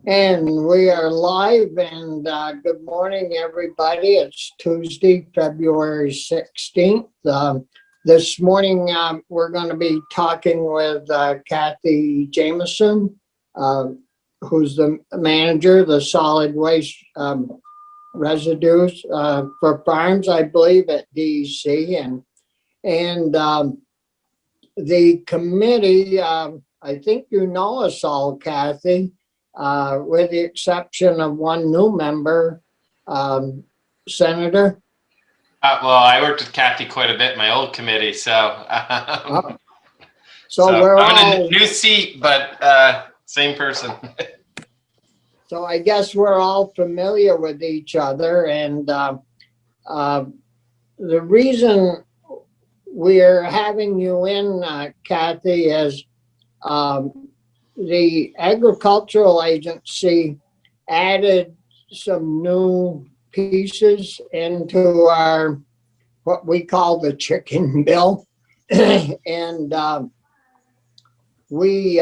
And we are live, and good morning, everybody. It's Tuesday, February 16th. This morning, we're going to be talking with Kathy Jameson, who's the manager of the solid waste residues for farms, I believe, at DEC. And the committee, I think you know us all, Kathy. With the exception of one new member, Senator. Well, I worked with Kathy quite a bit in my old committee, so So we're I'm all in a new seat, but same person. So I guess we're all familiar with each other, and the reason we're having you in, Kathy, is the agricultural agency added some new pieces into our, what we call the chicken bill. And we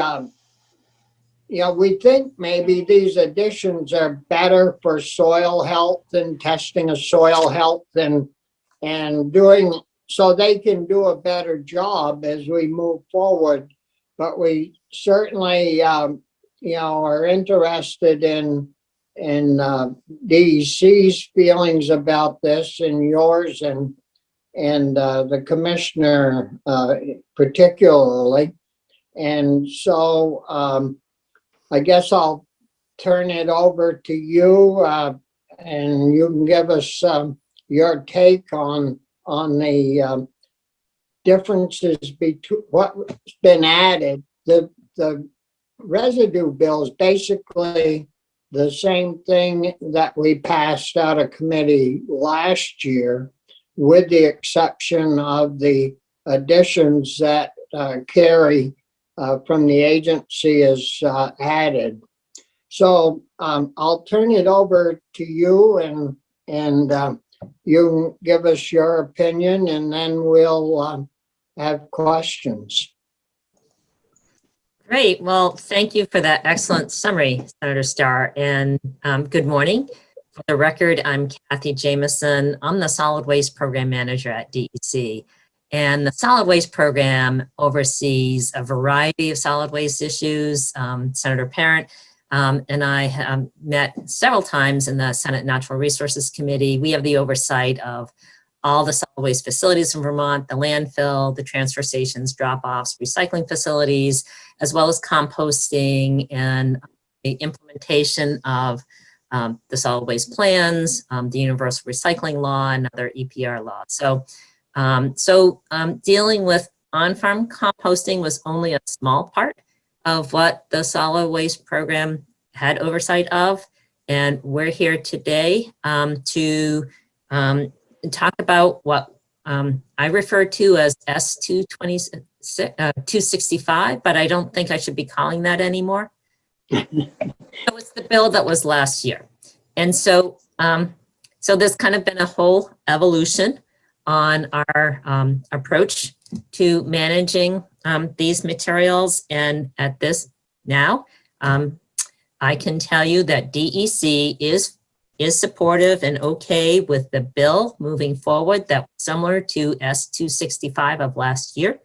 think maybe these additions are better for soil health and testing of soil health and doing so they can do a better job as we move forward. But we certainly, are interested in DEC's feelings about this and yours and the commissioner particularly. And so I guess I'll turn it over to you, and you can give us your take on the differences between what's been added. The residue bill is basically the same thing that we passed out of committee last year, with the exception of the additions that Carrie from the agency is added. So I'll turn it over to you, and you give us your opinion, and then we'll have questions. Great. Well, thank you for that excellent summary, Senator Starr, and good morning. For the record, I'm Kathy Jameson. I'm the Solid Waste Program Manager at DEC. And the solid waste program oversees a variety of solid waste issues. Senator Parent and I have met several times in the Senate Natural Resources Committee. We have the oversight of all the solid waste facilities in Vermont, the landfill, the transfer stations, drop-offs, recycling facilities, as well as composting and the implementation of the solid waste plans, the universal recycling law, and other EPR laws. So dealing with on-farm composting was only a small part of what the solid waste program had oversight of. And we're here today to talk about what I refer to as S265, but I don't think I should be calling that anymore. So it's the bill that was last year. And so, so there's kind of been a whole evolution on our approach to managing these materials. And at this now, I can tell you that DEC is supportive and okay with the bill moving forward, that was similar to S265 of last year,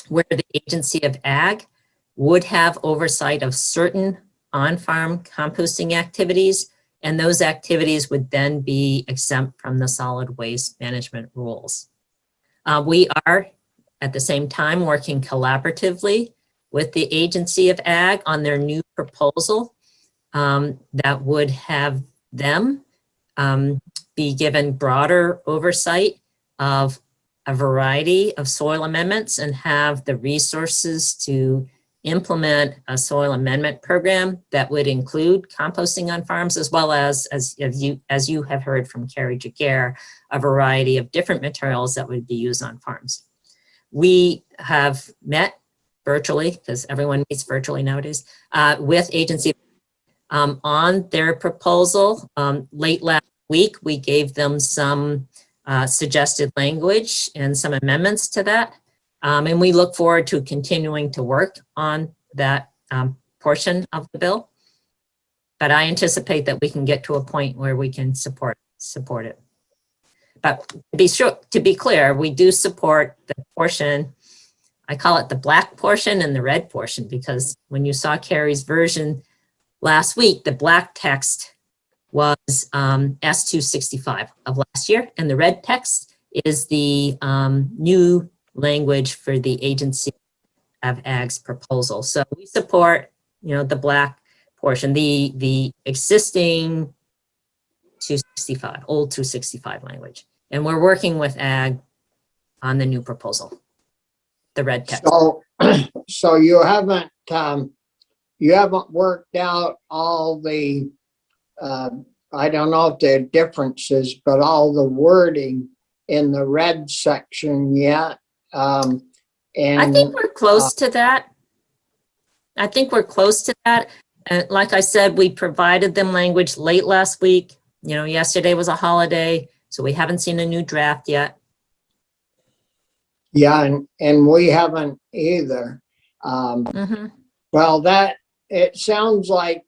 where the Agency of Ag would have oversight of certain on-farm composting activities, and those activities would then be exempt from the solid waste management rules. We are at the same time working collaboratively with the Agency of Ag on their new proposal that would have them be given broader oversight of a variety of soil amendments and have the resources to implement a soil amendment program that would include composting on farms, as well as you have heard from Carrie Jaguar, a variety of different materials that would be used on farms. We have met virtually, because everyone meets virtually nowadays, with agency on their proposal. Late last week, we gave them some suggested language and some amendments to that. And we look forward to continuing to work on that portion of the bill. but I anticipate that we can get to a point where we can support it. But to be clear, we do support the portion, I call it the black portion and the red portion, because when you saw Carrie's version last week, the black text was S265 of last year, and the red text is the new language for the Agency of Ag's proposal. So we support, the black portion, the existing 265, old 265 language. And we're working with Ag on the new proposal, the red text. So you haven't worked out all the, I don't know if there are differences, but all the wording in the red section yet. And I think we're close to that. Like I said, we provided them language late last week. Yesterday was a holiday, so we haven't seen a new draft yet. Yeah, and we haven't either. Well, it sounds like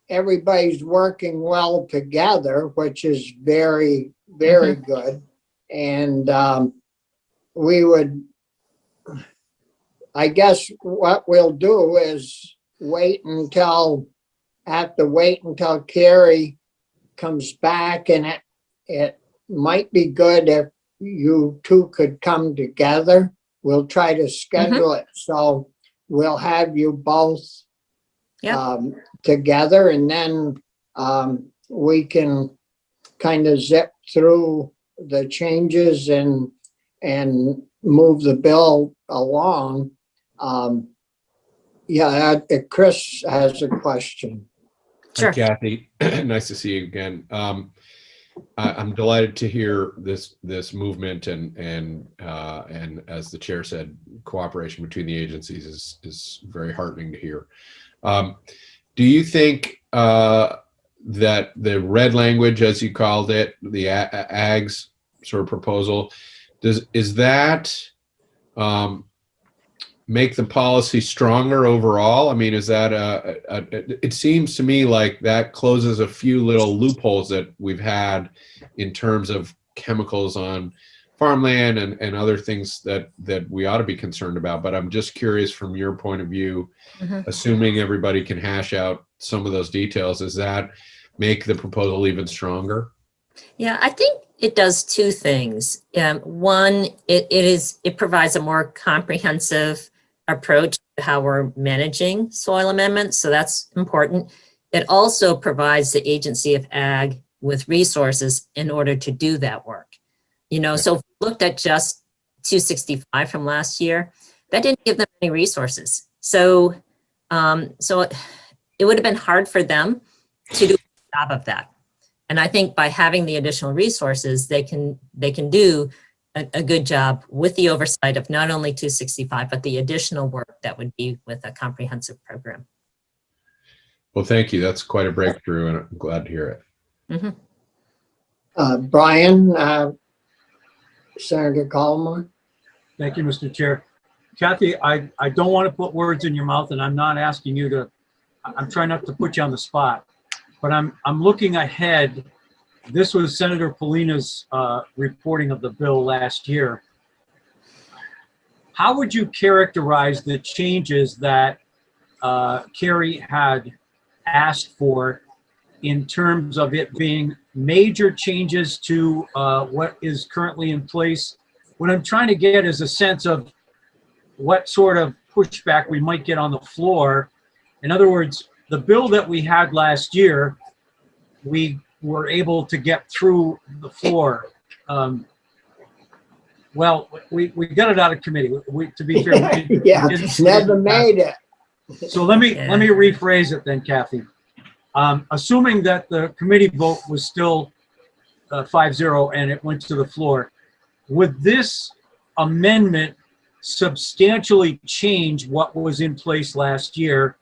everybody's working well together, which is very, very good. And I guess what we'll do is have to wait until Carrie comes back, and it might be good if you two could come together. We'll try to schedule it so we'll have you both together, and then we can kind of zip through the changes and move the bill along. Chris has a question. Sure. Hi, Kathy. Nice to see you again. I'm delighted to hear this movement and as the chair said, cooperation between the agencies is very heartening to hear. Do you think that the red language, as you called it, the AG's sort of proposal, is that make the policy stronger overall? I mean, is that it seems to me like that closes a few little loopholes that we've had in terms of chemicals on farmland and other things that we ought to be concerned about. But I'm just curious from your point of view, assuming everybody can hash out some of those details, does that make the proposal even stronger? Yeah, I think it does two things. One, it provides a more comprehensive approach to how we're managing soil amendments, so that's important. It also provides the Agency of Ag with resources in order to do that work. So if we looked at just 265 from last year, that didn't give them any resources. So it would have been hard for them to do a job of that. And I think by having the additional resources, they can do a good job with the oversight of not only 265, but the additional work that would be with a comprehensive program. Well, thank you. That's quite a breakthrough, and I'm glad to hear it. Brian, Senator Coleman. Thank you, Mr. Chair. Kathy, I don't want to put words in your mouth, and I'm not asking you to, I'm trying not to put you on the spot, but I'm looking ahead. This was Senator Polina's reporting of the bill last year. How would you characterize the changes that Carrie had asked for in terms of it being major changes to what is currently in place? What I'm trying to get is a sense of what sort of pushback we might get on the floor. In other words, the bill that we had last year, we were able to get through the floor. Well, we got it out of committee. To be fair, Never made it. So let me rephrase it then, Kathy. Assuming that the committee vote was still 5-0 and it went to the floor, would this amendment substantially change what was in place last year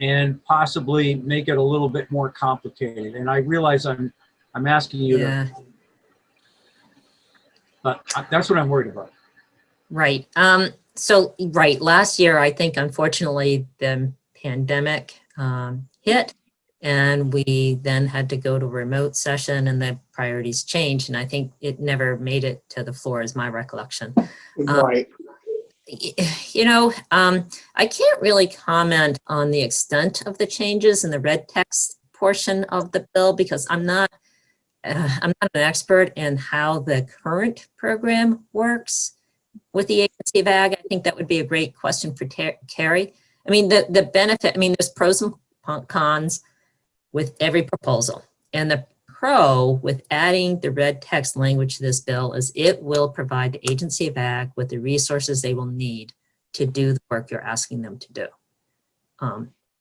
and possibly make it a little bit more complicated? And I realize I'm asking you to, but that's what I'm worried about. Right. Last year, I think, unfortunately, the pandemic hit, and we then had to go to a remote session and the priorities changed. And I think it never made it to the floor is my recollection. Right. I can't really comment on the extent of the changes in the red text portion of the bill because I'm not an expert in how the current program works with the Agency of Ag. I think that would be a great question for Carrie. I mean, the benefit, I mean, there's pros and cons with every proposal. And the pro with adding the red text language to this bill is it will provide the Agency of Ag with the resources they will need to do the work you're asking them to do.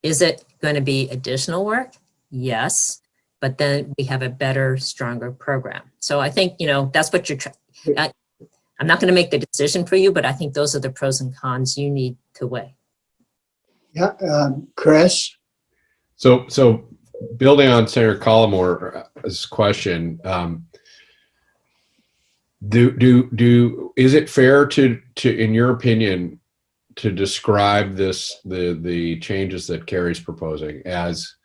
Is it going to be additional work? Yes, but then we have a better, stronger program. So I think, that's what you're trying. I'm not going to make the decision for you, but I think those are the pros and cons you need to weigh. Yeah, Chris? So building on Senator Collimore's question, is it fair to in your opinion to describe the changes that Carrie's proposing as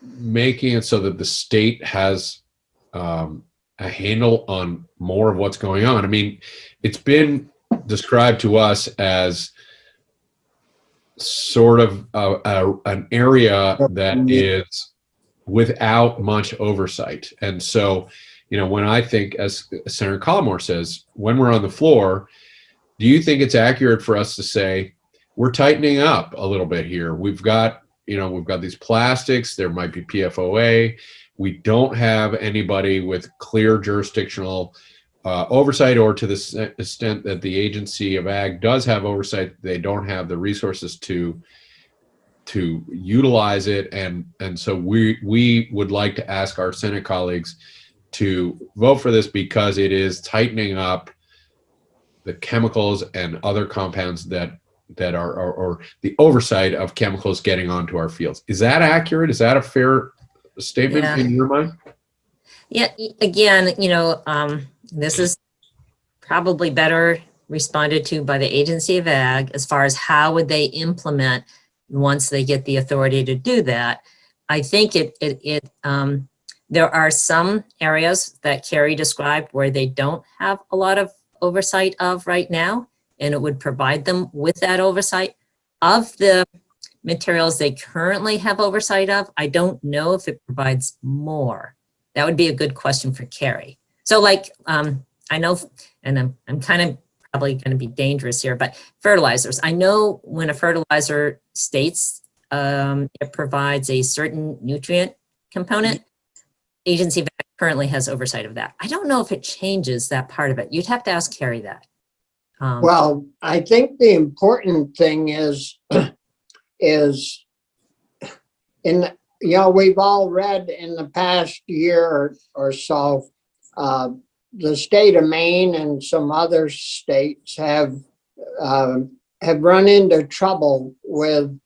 making it so that the state has a handle on more of what's going on? I mean, it's been described to us as sort of an area that is without much oversight. And so, when I think, as Senator Collimore says, when we're on the floor, do you think it's accurate for us to say we're tightening up a little bit here? We've got these plastics, there might be PFOA. We don't have anybody with clear jurisdictional oversight, or to the extent that the Agency of Ag does have oversight, they don't have the resources to utilize it. And so we would like to ask our Senate colleagues to vote for this because it is tightening up the chemicals and other compounds that are or the oversight of chemicals getting onto our fields. Is that accurate? Is that a fair statement in your mind? Yeah, again, this is probably better responded to by the Agency of Ag as far as how would they implement once they get the authority to do that. I think there are some areas that Carrie described where they don't have a lot of oversight of right now, and it would provide them with that oversight. Of the materials they currently have oversight of, I don't know if it provides more. That would be a good question for Carrie. So I know, and I'm kind of probably going to be dangerous here, but fertilizers. I know when a fertilizer states it provides a certain nutrient component, Agency of Ag currently has oversight of that. I don't know if it changes that part of it. You'd have to ask Carrie that. Well, I think the important thing is we've all read in the past year or so, the state of Maine and some other states have run into trouble with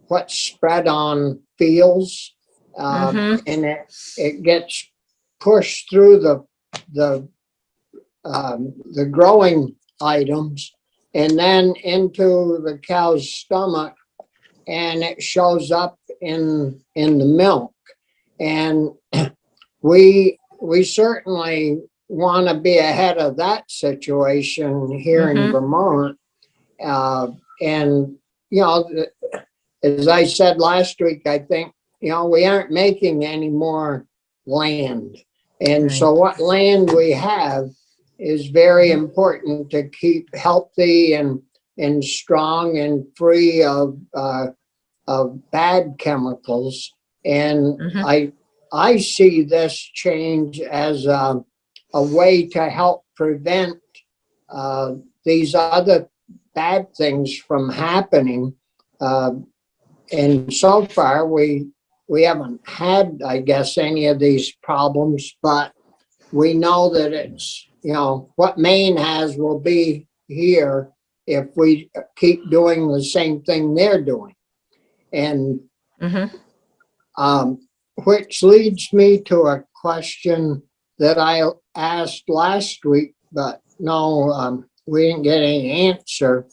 what's spread on fields, and it gets pushed through the growing items and then into the cow's stomach, and it shows up in the milk. And we certainly want to be ahead of that situation here in Vermont. And as I said last week, I think we aren't making any more land, and so what land we have is very important to keep healthy and strong and free of bad chemicals. And I see this change as a way to help prevent these other bad things from happening. And so far, we haven't had, I guess, any of these problems, but we know that it's, what Maine has will be here if we keep doing the same thing they're doing. And which leads me to a question that I asked last week, but no, we didn't get any answer,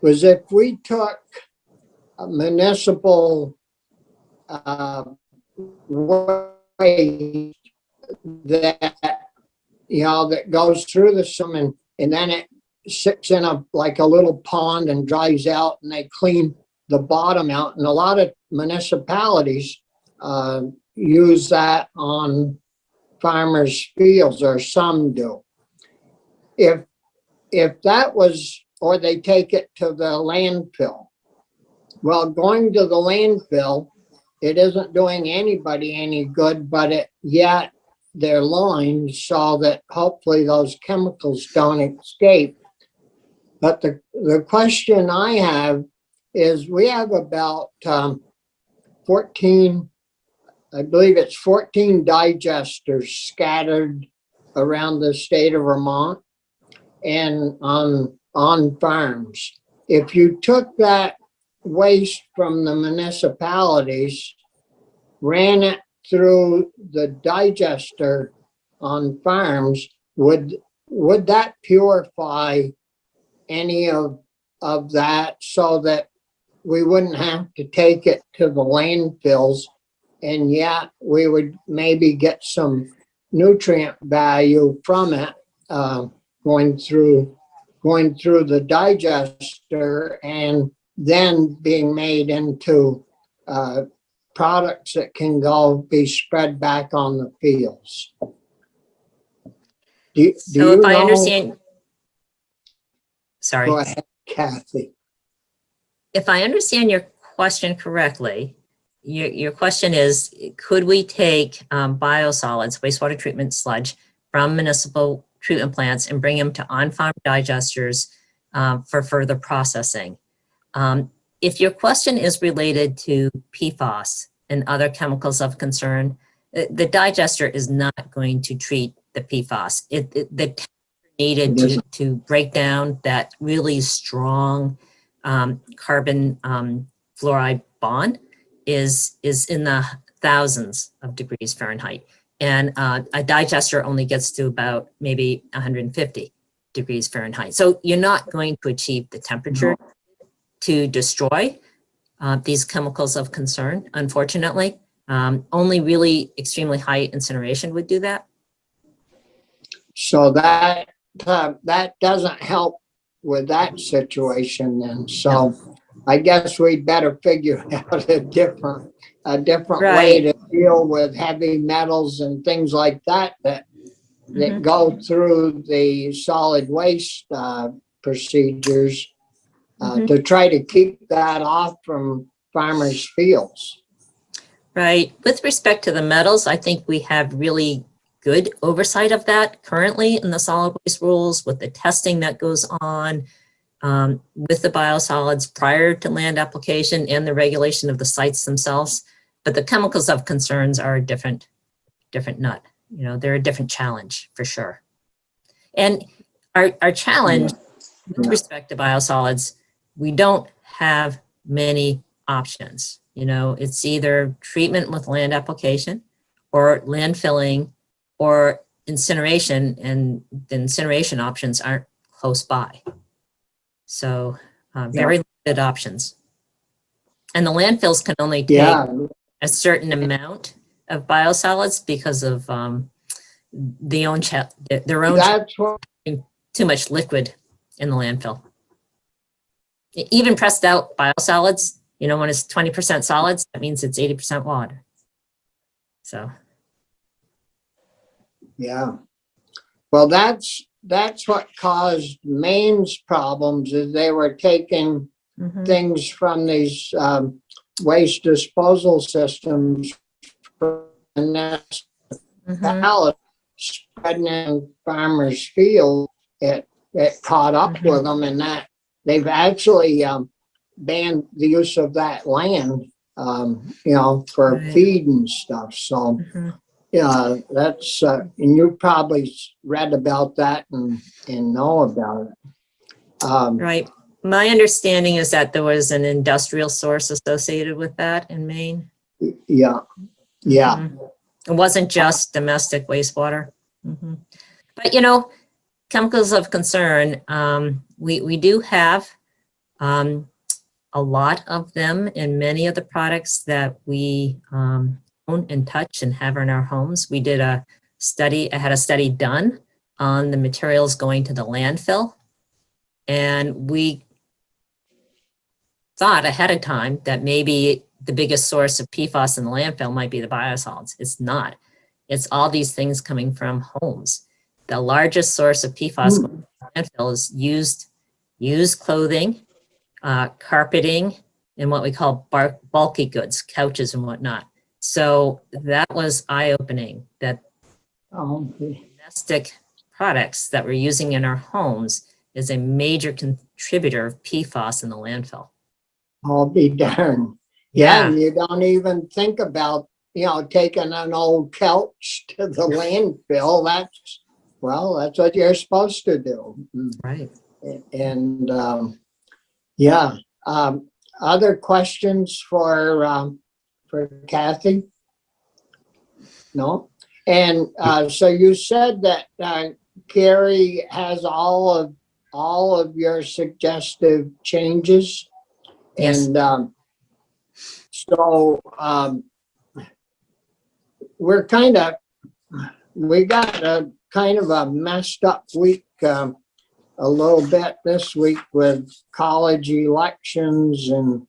was if we took municipal uh, waste that, that goes through the system, and then it sits in like a little pond and dries out, and they clean the bottom out. And a lot of municipalities use that on farmers' fields, or some do. If that was, or they take it to the landfill. Well, going to the landfill, it isn't doing anybody any good, but yet they're lined so that hopefully those chemicals don't escape. But the question I have is, we have about 14, I believe it's 14 digesters scattered around the state of Vermont and on farms. If you took that waste from the municipalities, ran it through the digester on farms, would that purify any of that, so that we wouldn't have to take it to the landfills, and yet we would maybe get some nutrient value from it, going through the digester and then being made into products that can be spread back on the fields. So if I understand, sorry. Go ahead, Kathy. If I understand your question correctly, your question is, could we take biosolids, wastewater treatment sludge from municipal treatment plants and bring them to on-farm digesters for further processing? If your question is related to PFAS and other chemicals of concern, the digester is not going to treat the PFAS. The temperature needed to break down that really strong carbon fluoride bond is in the thousands of degrees Fahrenheit. And a digester only gets to about maybe 150 degrees Fahrenheit. So you're not going to achieve the temperature to destroy these chemicals of concern, unfortunately. Only really extremely high incineration would do that. So that doesn't help with that situation then. So I guess we'd better figure out a different way to deal with heavy metals and things like that go through the solid waste procedures to try to keep that off from farmers' fields. Right. With respect to the metals, I think we have really good oversight of that currently in the solid waste rules, with the testing that goes on with the biosolids prior to land application and the regulation of the sites themselves. But the chemicals of concerns are a different nut. They're a different challenge for sure. And our challenge with respect to biosolids, we don't have many options. It's either treatment with land application or landfilling or incineration, and the incineration options aren't close by. So very limited options. And the landfills can only take a certain amount of biosolids because of their own too much liquid in the landfill. Even pressed out biosolids, when it's 20% solids, that means it's 80% water. So. Yeah. Well, that's what caused Maine's problems, is they were taking things from these waste disposal systems and that's spreading in farmers' field. It caught up with them, and that they've actually banned the use of that land, for feed and stuff. So. Yeah, that's, and you probably read about that and know about it. Right. My understanding is that there was an industrial source associated with that in Maine. Yeah. It wasn't just domestic wastewater. But, chemicals of concern, we do have a a lot of them in many of the products that we own and touch and have in our homes. We did a study, I had a study done on the materials going to the landfill. And we thought ahead of time that maybe the biggest source of PFAS in the landfill might be the biosolids. It's not. It's all these things coming from homes. The largest source of PFAS going to the landfill is used clothing, carpeting, and what we call bulky goods, couches and whatnot. So that was eye-opening that domestic products that we're using in our homes is a major contributor of PFAS in the landfill. I'll be darned. Yeah, and you don't even think about, taking an old couch to the landfill. That's what you're supposed to do. Right. And other questions for Kathy? No? And so you said that Carrie has all of your suggestive changes. Yes. And so we got a kind of a messed up week a little bit this week with college elections and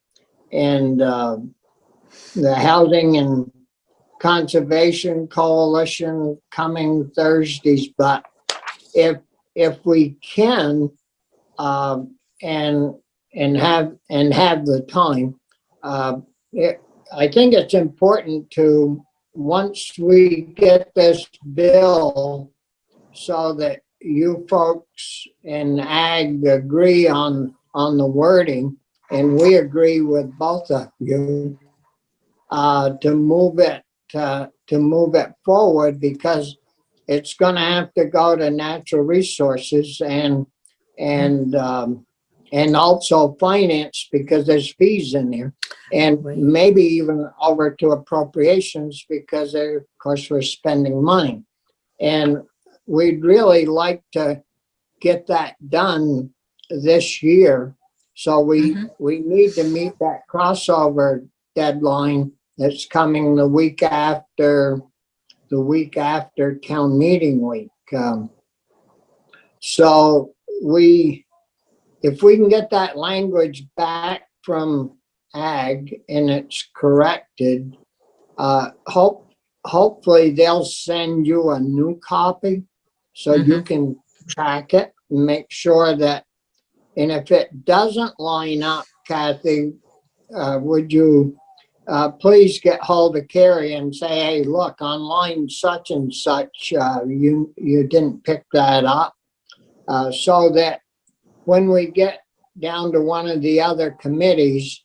the Housing and Conservation Coalition coming Thursdays. But if we can and have the time, I think it's important to, once we get this bill so that you folks in Ag agree on the wording, and we agree with both of you, to move it forward, because it's going to have to go to natural resources and also finance, because there's fees in there, and maybe even over to appropriations, because of course we're spending money, and we'd really like to get that done this year. So we need to meet that crossover deadline that's coming the week after town meeting week. So if we can get that language back from Ag and it's corrected, hopefully they'll send you a new copy so you can track it and make sure that, and if it doesn't line up, Kathy, would you please get hold of Carrie and say, hey, look, on line such and such, you didn't pick that up, so that when we get down to one of the other committees,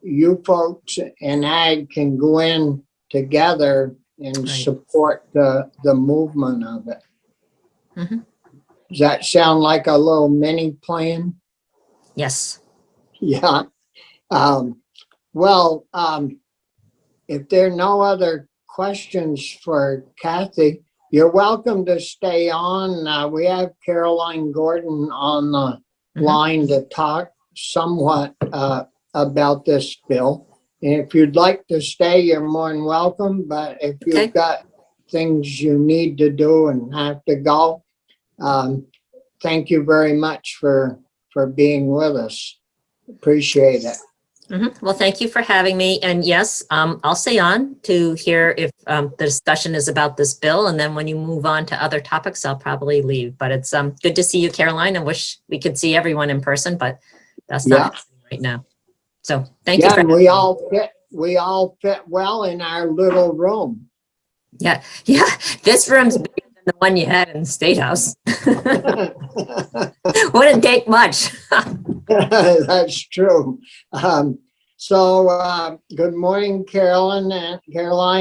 you folks and Ag can go in together and support the movement of it. Does that sound like a little mini plan? Yes. Yeah. If there are no other questions for Kathy, you're welcome to stay on. We have Caroline Gordon on the line to talk somewhat about this bill. And if you'd like to stay, you're more than welcome. But if you've got things you need to do and have to go, thank you very much for being with us. Appreciate it. Well, thank you for having me. And yes, I'll stay on to hear if the discussion is about this bill. And then when you move on to other topics, I'll probably leave. But it's good to see you, Caroline. I wish we could see everyone in person, but that's not happening right now. So thank you. And we all fit well in our little room. Yeah. This room's bigger than the one you had in the State House. Wouldn't take much. That's true. So good morning, Caroline,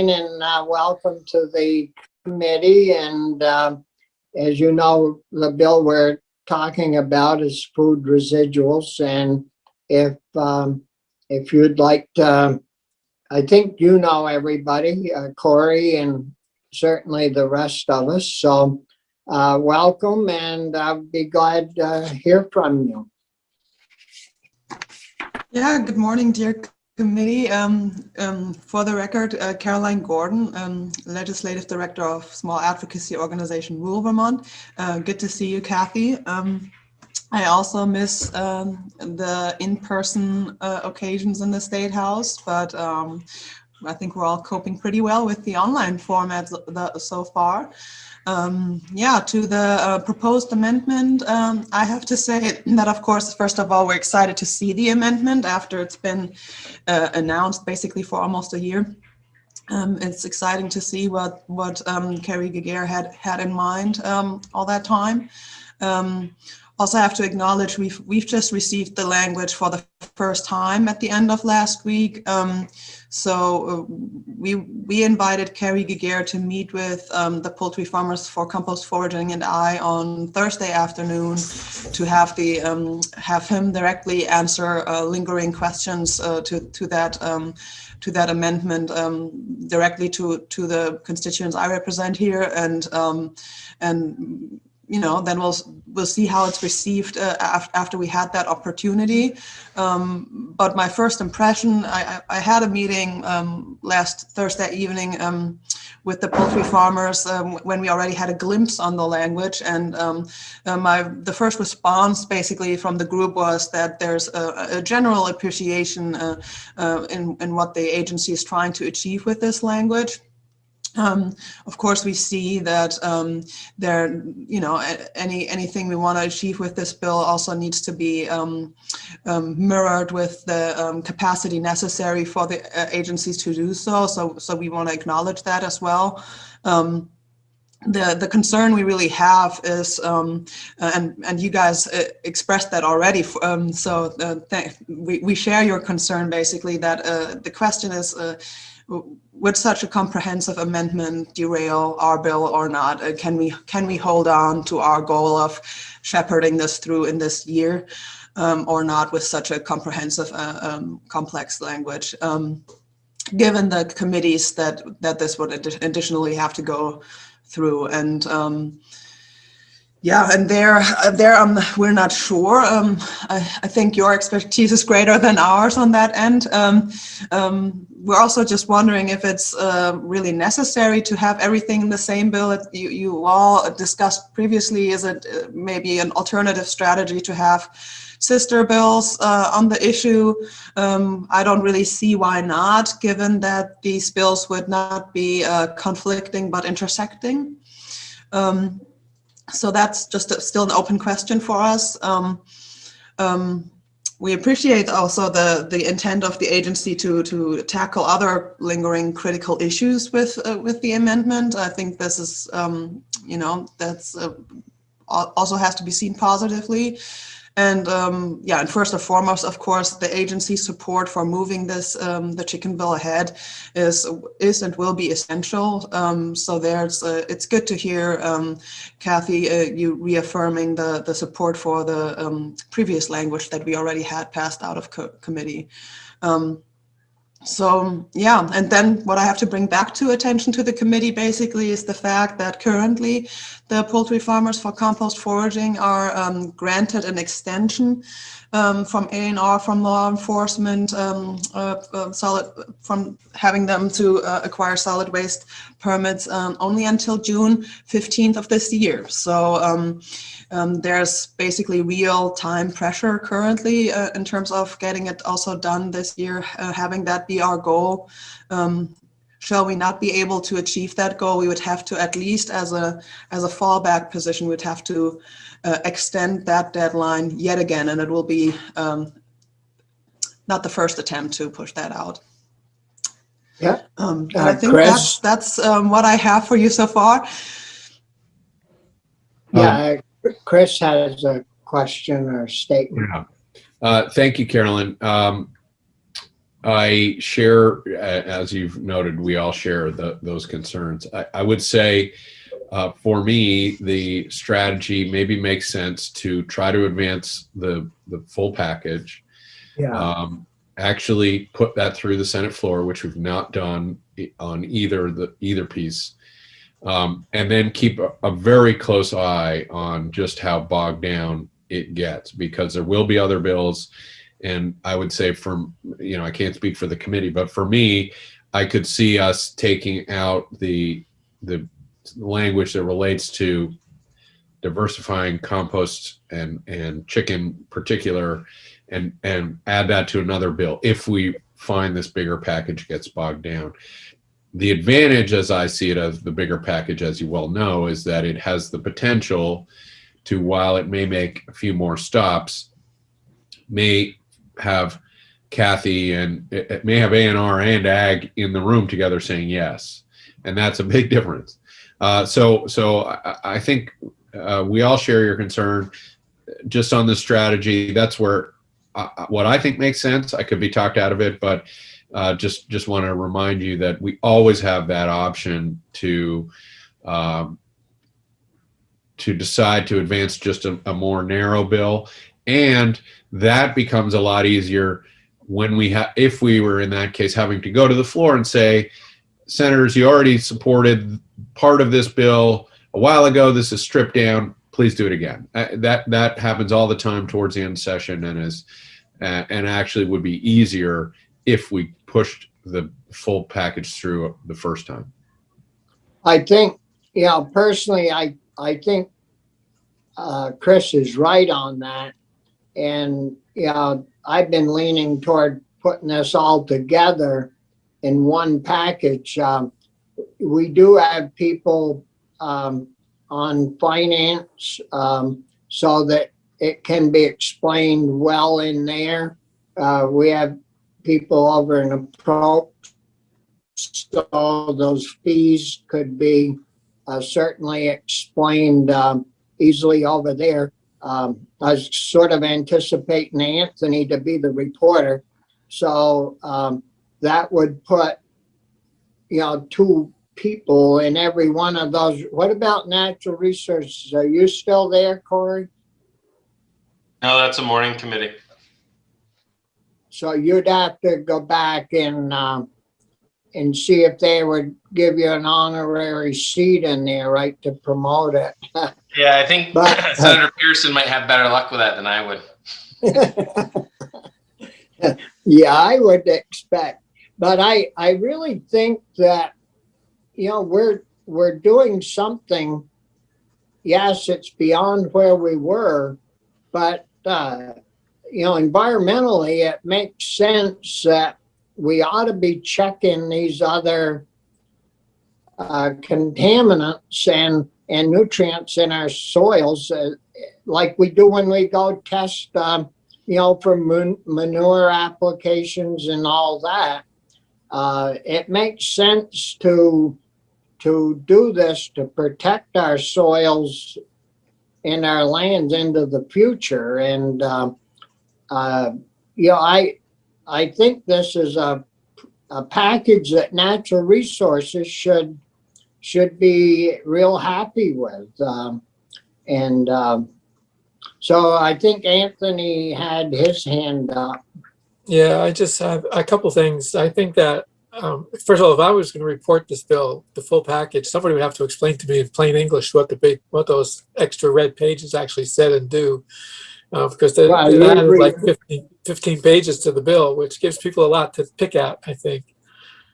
and welcome to the committee. And as you know, the bill we're talking about is food residuals. And if you'd like to, I think you know everybody, Corey, and certainly the rest of us. So welcome, and I'll be glad to hear from you. Yeah, good morning, dear committee. For the record, Caroline Gordon, Legislative Director of Small Advocacy Organization Rural Vermont. Good to see you, Kathy. I also miss the in-person occasions in the State House, but I think we're all coping pretty well with the online format so far. Yeah, to the proposed amendment, I have to say that, of course, first of all, we're excited to see the amendment after it's been announced basically for almost a year. It's exciting to see what Kerry Giguere had in mind all that time. Also, I have to acknowledge we've just received the language for the first time at the end of last week. So we invited Kerry Giguere to meet with the Poultry Farmers for Compost Foraging and I on Thursday afternoon to have have him directly answer lingering questions to that amendment directly to the constituents I represent here, and you know, then we'll see how it's received after we had that opportunity. But my first impression, I had a meeting last Thursday evening with the poultry farmers when we already had a glimpse on the language, and the first response basically from the group was that there's a general appreciation in what the agency is trying to achieve with this language. Of course, we see that you know, anything we want to achieve with this bill also needs to be mirrored with the capacity necessary for the agencies to do so. So we want to acknowledge that as well. The concern we really have is, and you guys expressed that already. We share your concern basically that the question is, would such a comprehensive amendment derail our bill or not? Can we hold on to our goal of shepherding this through in this year or not with such a comprehensive, complex language? Given the committees that this would additionally have to go through, and yeah, and there we're not sure. I think your expertise is greater than ours on that end. We're also just wondering if it's really necessary to have everything in the same bill that you all discussed previously. Is it maybe an alternative strategy to have sister bills on the issue? I don't really see why not, given that these bills would not be conflicting but intersecting. So that's just still an open question for us. We appreciate also the intent of the agency to tackle other lingering critical issues with the amendment. I think this is, you know, that's also has to be seen positively. And yeah, and first and foremost, of course, the agency's support for moving this the chicken bill ahead is and will be essential. So it's good to hear, Kathy, you reaffirming the support for the previous language that we already had passed out of committee. So yeah, and then what I have to bring back to attention to the committee basically is the fact that currently the Poultry Farmers for Compost Foraging are granted an extension from A&R, from law enforcement, from having them to acquire solid waste permits only until June 15th of this year. So there's basically real time pressure currently in terms of getting it also done this year, having that be our goal. Shall we not be able to achieve that goal, we would have to, at least as a fallback position, we'd have to extend that deadline yet again, and it will be not the first attempt to push that out. Yeah. And I think Chris? that's what I have for you so far. Yeah, Chris has a question or statement. Yeah. Thank you, Carolyn. I share, as you've noted, we all share those concerns. I would say, for me, the strategy maybe makes sense to try to advance the full package. Yeah. Actually put that through the Senate floor, which we've not done on either piece. And then keep a very close eye on just how bogged down it gets, because there will be other bills, And I would say I can't speak for the committee, but for me, I could see us taking out the language that relates to diversifying compost and chicken particular, and add that to another bill if we find this bigger package gets bogged down. The advantage, as I see it, of the bigger package, as you well know, is that it has the potential to, while it may make a few more stops, may have Kathy and it may have A&R and Ag in the room together saying yes, and that's a big difference. So I think we all share your concern just on this strategy. That's where what I think makes sense. I could be talked out of it, but just want to remind you that we always have that option to decide to advance just a more narrow bill, and that becomes a lot easier when if we were in that case having to go to the floor and say, Senators, you already supported part of this bill a while ago. This is stripped down. Please do it again. That happens all the time towards the end of session, and actually would be easier if we pushed the full package through the first time. I think, personally, I think Chris is right on that. And, I've been leaning toward putting this all together in one package. We do have people on finance so that it can be explained well in there. We have people over in approach, so those fees could be certainly explained easily over there. I was sort of anticipating Anthony to be the reporter, so that would put, two people in every one of those. What about natural resources? Are you still there, Corey? No, that's a morning committee. So you'd have to go back and see if they would give you an honorary seat in there, right, to promote it. Yeah, I think Senator Pearson might have better luck with that than I would. Yeah, I would expect. But I really think that, we're doing something. Yes, it's beyond where we were, but, environmentally, it makes sense that we ought to be checking these other contaminants and nutrients in our soils, like we do when we go test, for manure applications and all that. It makes sense to do this to protect our soils and our lands into the future. And, I think this is a package that Natural Resources should be real happy with. So I think Anthony had his hand up. Yeah, I just have a couple things. I think that, first of all, if I was going to report this bill, the full package, somebody would have to explain to me in plain English what those extra red pages actually said and do. Because it added like 15 pages to the bill, which gives people a lot to pick at, I think.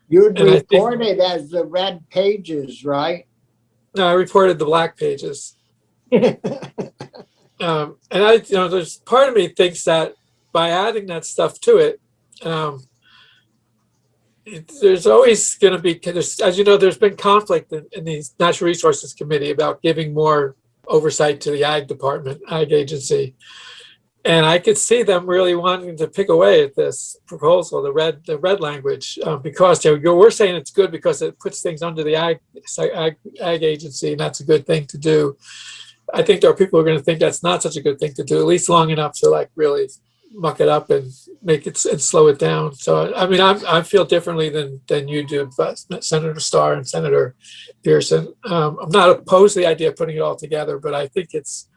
You'd report it as the red pages, right? No, I reported the black pages. And there's part of me thinks that by adding that stuff to it, there's always going to be, as you know, there's been conflict in the Natural Resources Committee about giving more oversight to the Ag Department, Ag Agency. And I could see them really wanting to pick away at this proposal, the red language, because we're saying it's good because it puts things under the Ag Agency, and that's a good thing to do. I think there are people who are going to think that's not such a good thing to do, at least long enough to like really muck it up and make it and slow it down. So I mean, I feel differently than you do, Senator Starr and Senator Pearson. I'm not opposed to the idea of putting it all together, but I think it's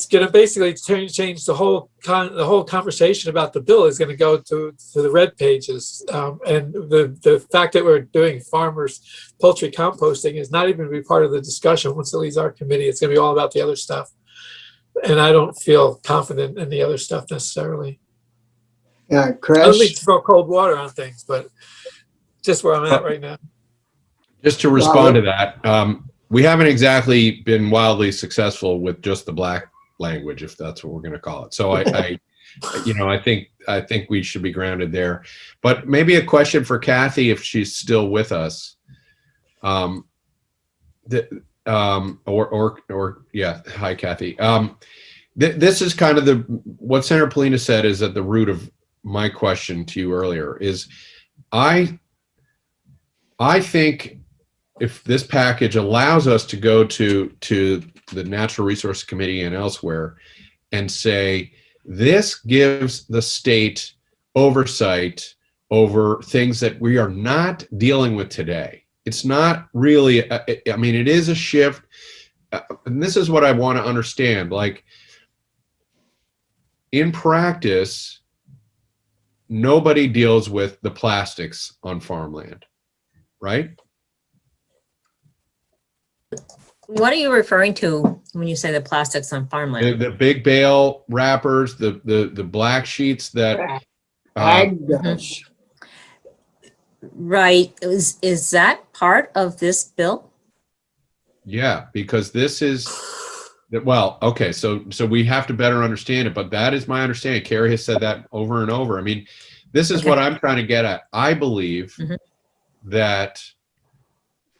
going to basically change the whole conversation about the bill is going to go to the red pages, and the fact that we're doing farmers poultry composting is not even going to be part of the discussion once it leaves our committee. It's going to be all about the other stuff, and I don't feel confident in the other stuff necessarily. I don't need Chris? to throw cold water on things, but just where I'm at right now. Just to respond to that, we haven't exactly been wildly successful with just the black language, if that's what we're going to call it. So I think we should be grounded there. But maybe a question for Kathy, if she's still with us. Hi, Kathy. This is kind of what Senator Polina said is at the root of my question to you earlier. Is I think if this package allows us to go to the Natural Resource Committee and elsewhere and say, this gives the state oversight over things that we are not dealing with today. It's not really, I mean, it is a shift. And this is what I want to understand. Like, in practice, nobody deals with the plastics on farmland, right? What are you referring to when you say the plastics on farmland? The big bale wrappers, the black sheets that Ag does. Right. Is that part of this bill? yeah, because this is well, okay, so we have to better understand it, but that is my understanding. Carrie has said that over and over. I mean, this is Okay. what I'm trying to get at. I believe Mhm. that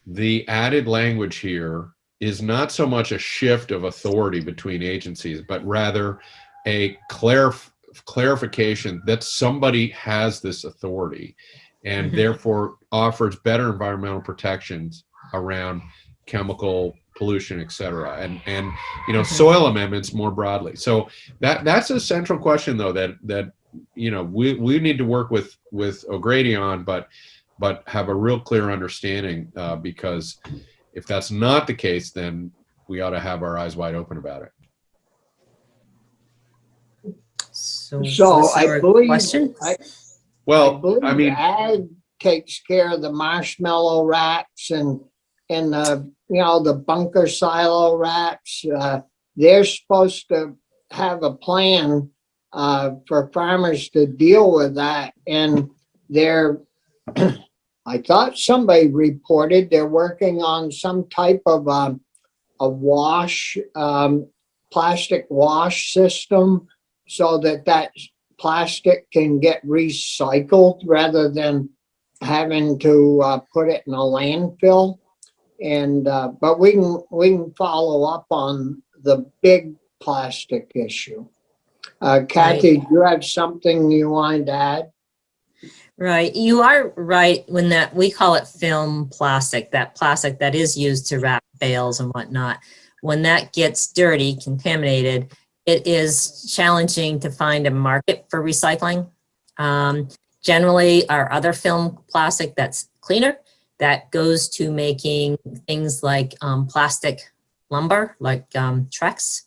the added language here is not so much a shift of authority between agencies, but rather a clarification that somebody has this authority and Mhm. therefore offers better environmental protections around chemical pollution, et cetera, and soil amendments more broadly. So that's a central question, though, that we need to work with O'Grady on, but have a real clear understanding, because if that's not the case, then we ought to have our eyes wide open about it. So So I your believe, question? Well, believe I mean, Ag takes care of the marshmallow wraps and the bunker silo wraps. They're supposed to have a plan for farmers to deal with that, and they're I thought somebody reported they're working on some type of a wash, plastic wash system, so that plastic can get recycled rather than having to put it in a landfill. And but we can follow up on the big plastic issue. Kathy, do you have something you wanted to add? Right. You are right when that we call it film plastic, that plastic that is used to wrap bales and whatnot. When that gets dirty, contaminated, it is challenging to find a market for recycling. Generally, our other film plastic that's cleaner, that goes to making things like plastic lumber, like Trex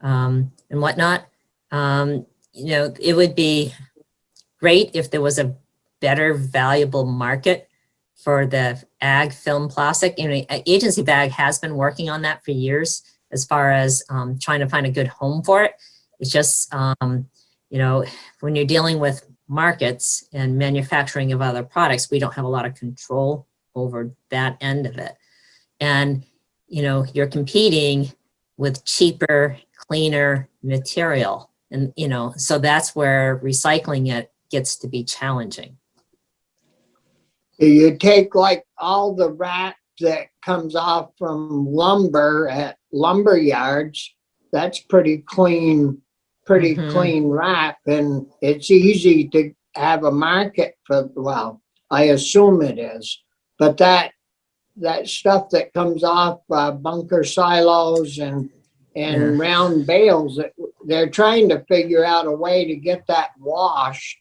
and whatnot. It would be great if there was a better valuable market for the ag film plastic. Agency Bag has been working on that for years as far as trying to find a good home for it. It's just, when you're dealing with markets and manufacturing of other products, we don't have a lot of control over that end of it. And, you're competing with cheaper, cleaner material. And, so that's where recycling it gets to be challenging. You take like all the wrap that comes off from lumber at lumber yards, that's pretty clean wrap, and it's easy to have a market for, well, I assume it is, but that stuff that comes off bunker silos and round bales, they're trying to figure out a way to get that washed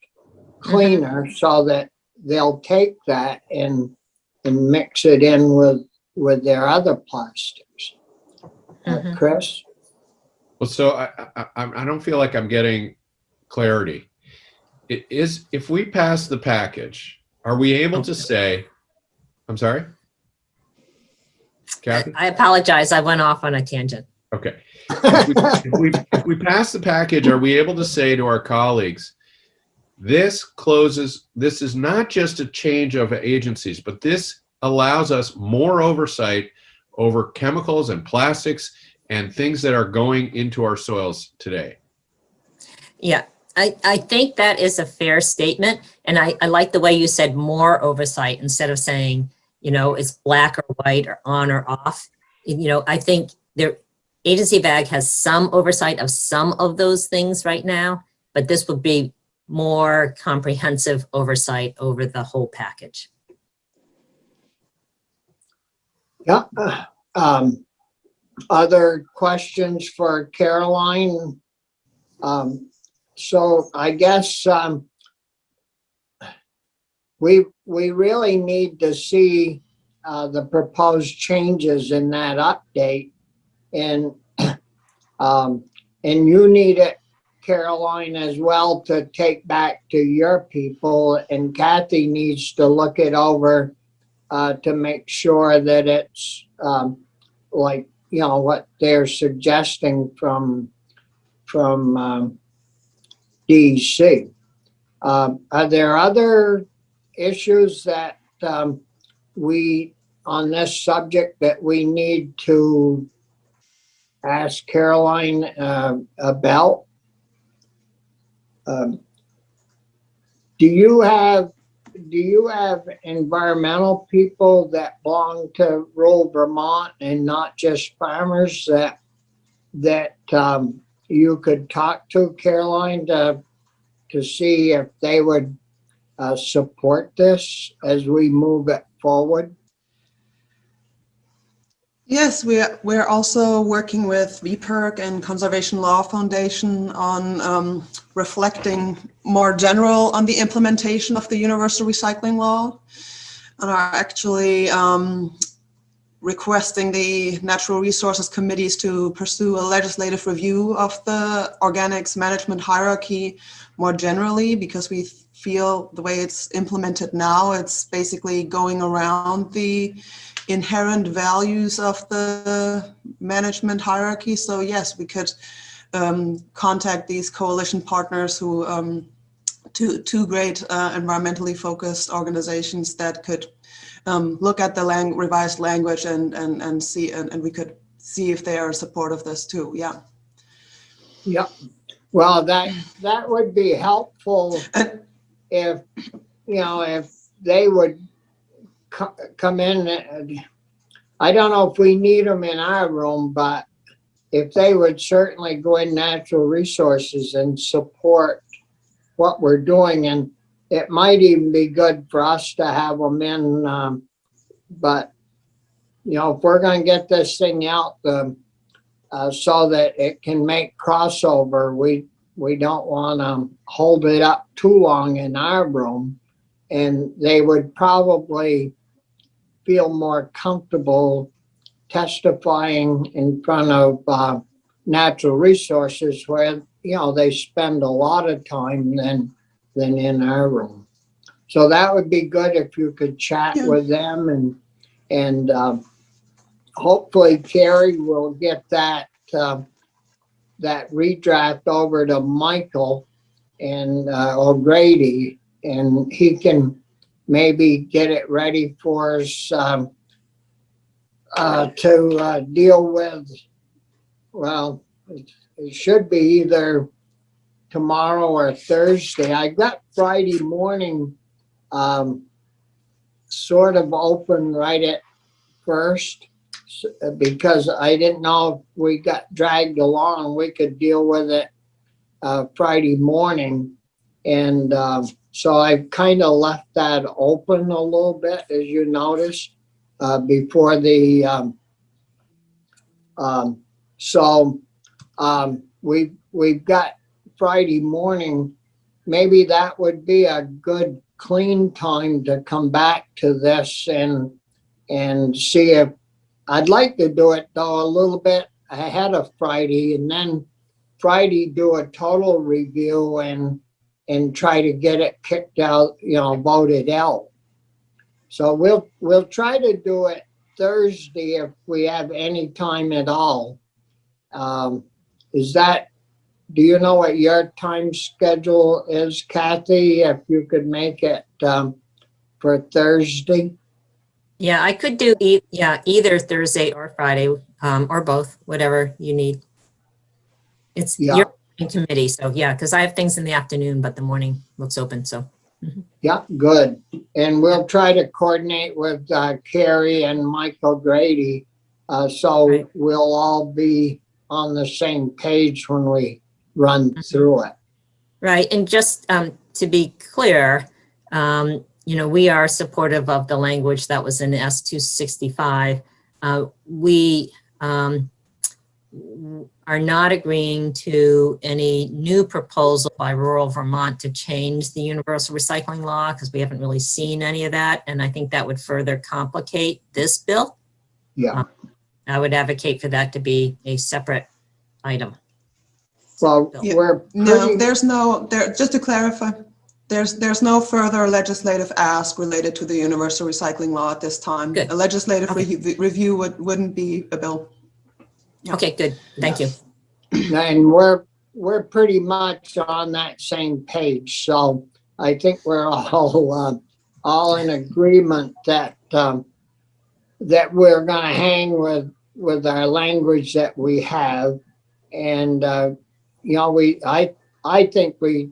cleaner so that they'll take that and mix it in with their other plastics. Chris? well, so I don't feel like I'm getting clarity. It is, if we pass the package, are we able to say, I'm sorry? Kathy? I apologize. I went off on a tangent. Okay. If we pass the package, are we able to say to our colleagues, this is not just a change of agencies, but this allows us more oversight over chemicals and plastics and things that are going into our soils today. Yeah, I think that is a fair statement. And I like the way you said more oversight instead of saying, it's black or white or on or off. I think Agency of Ag has some oversight of some of those things right now, but this would be more comprehensive oversight over the whole package. Yeah. Other questions for Caroline? So I guess we really need to see the proposed changes in that update, and you need it, Caroline, as well, to take back to your people, and Kathy needs to look it over to make sure that it's like what they're suggesting from DC. Are there other issues that we on this subject that we need to ask Caroline about? Do you have environmental people that belong to rural Vermont and not just farmers that you could talk to, Caroline, to see if they would support this as we move it forward? Yes, we're also working with VPERC and Conservation Law Foundation on reflecting more general on the implementation of the universal recycling law, and are actually requesting the natural resources committees to pursue a legislative review of the organics management hierarchy more generally, because we feel the way it's implemented now, it's basically going around the inherent values of the management hierarchy. So yes, we could contact these coalition partners who two great environmentally focused organizations that could look at the revised language and see, and we could see if they are supportive of this too. Yeah. Yeah. Well, that would be helpful if they would come in. I don't know if we need them in our room, but if they would certainly go in natural resources and support what we're doing, and it might even be good for us to have them in. But if we're going to get this thing out so that it can make crossover, we don't want to hold it up too long in our room, and they would probably feel more comfortable testifying in front of natural resources, where they spend a lot of time than in our room. So that would be good if you could chat with them, and hopefully Carrie will get that redraft over to Michael and O'Grady, and he can maybe get it ready for us to deal with. Well, it should be either tomorrow or Thursday. I got Friday morning sort of open right at first, because I didn't know if we got dragged along, we could deal with it Friday morning. And so I kind of left that open a little bit, as you noticed, before the we've got Friday morning. Maybe that would be a good clean time to come back to this and see if I'd like to do it though a little bit ahead of Friday, and then Friday do a total review and try to get it kicked out, voted out. So we'll try to do it Thursday if we have any time at all. Is that do you know what your time schedule is, Kathy? If you could make it for Thursday? Yeah, I could do either Thursday or Friday, or both, whatever you need. It's Yeah. your committee, so yeah, because I have things in the afternoon, but the morning looks open, so. Yeah, good. And we'll try to coordinate with Carrie and Michael Grady. So Right. we'll all be on the same page when we run through it. Right, and just to be clear, we are supportive of the language that was in S-265. We are not agreeing to any new proposal by rural Vermont to change the universal recycling law because we haven't really seen any of that. And I think that would further complicate this bill. Yeah. I would advocate for that to be a separate item. Well, Yeah. we're No, pretty, just to clarify, there's no further legislative ask related to the universal recycling law at this time. Good. A legislative Okay. review wouldn't be a bill. Yeah. Okay, good. Thank you. and we're pretty much on that same page. So I think we're all in agreement that that we're going to hang with our language that we have. And I think we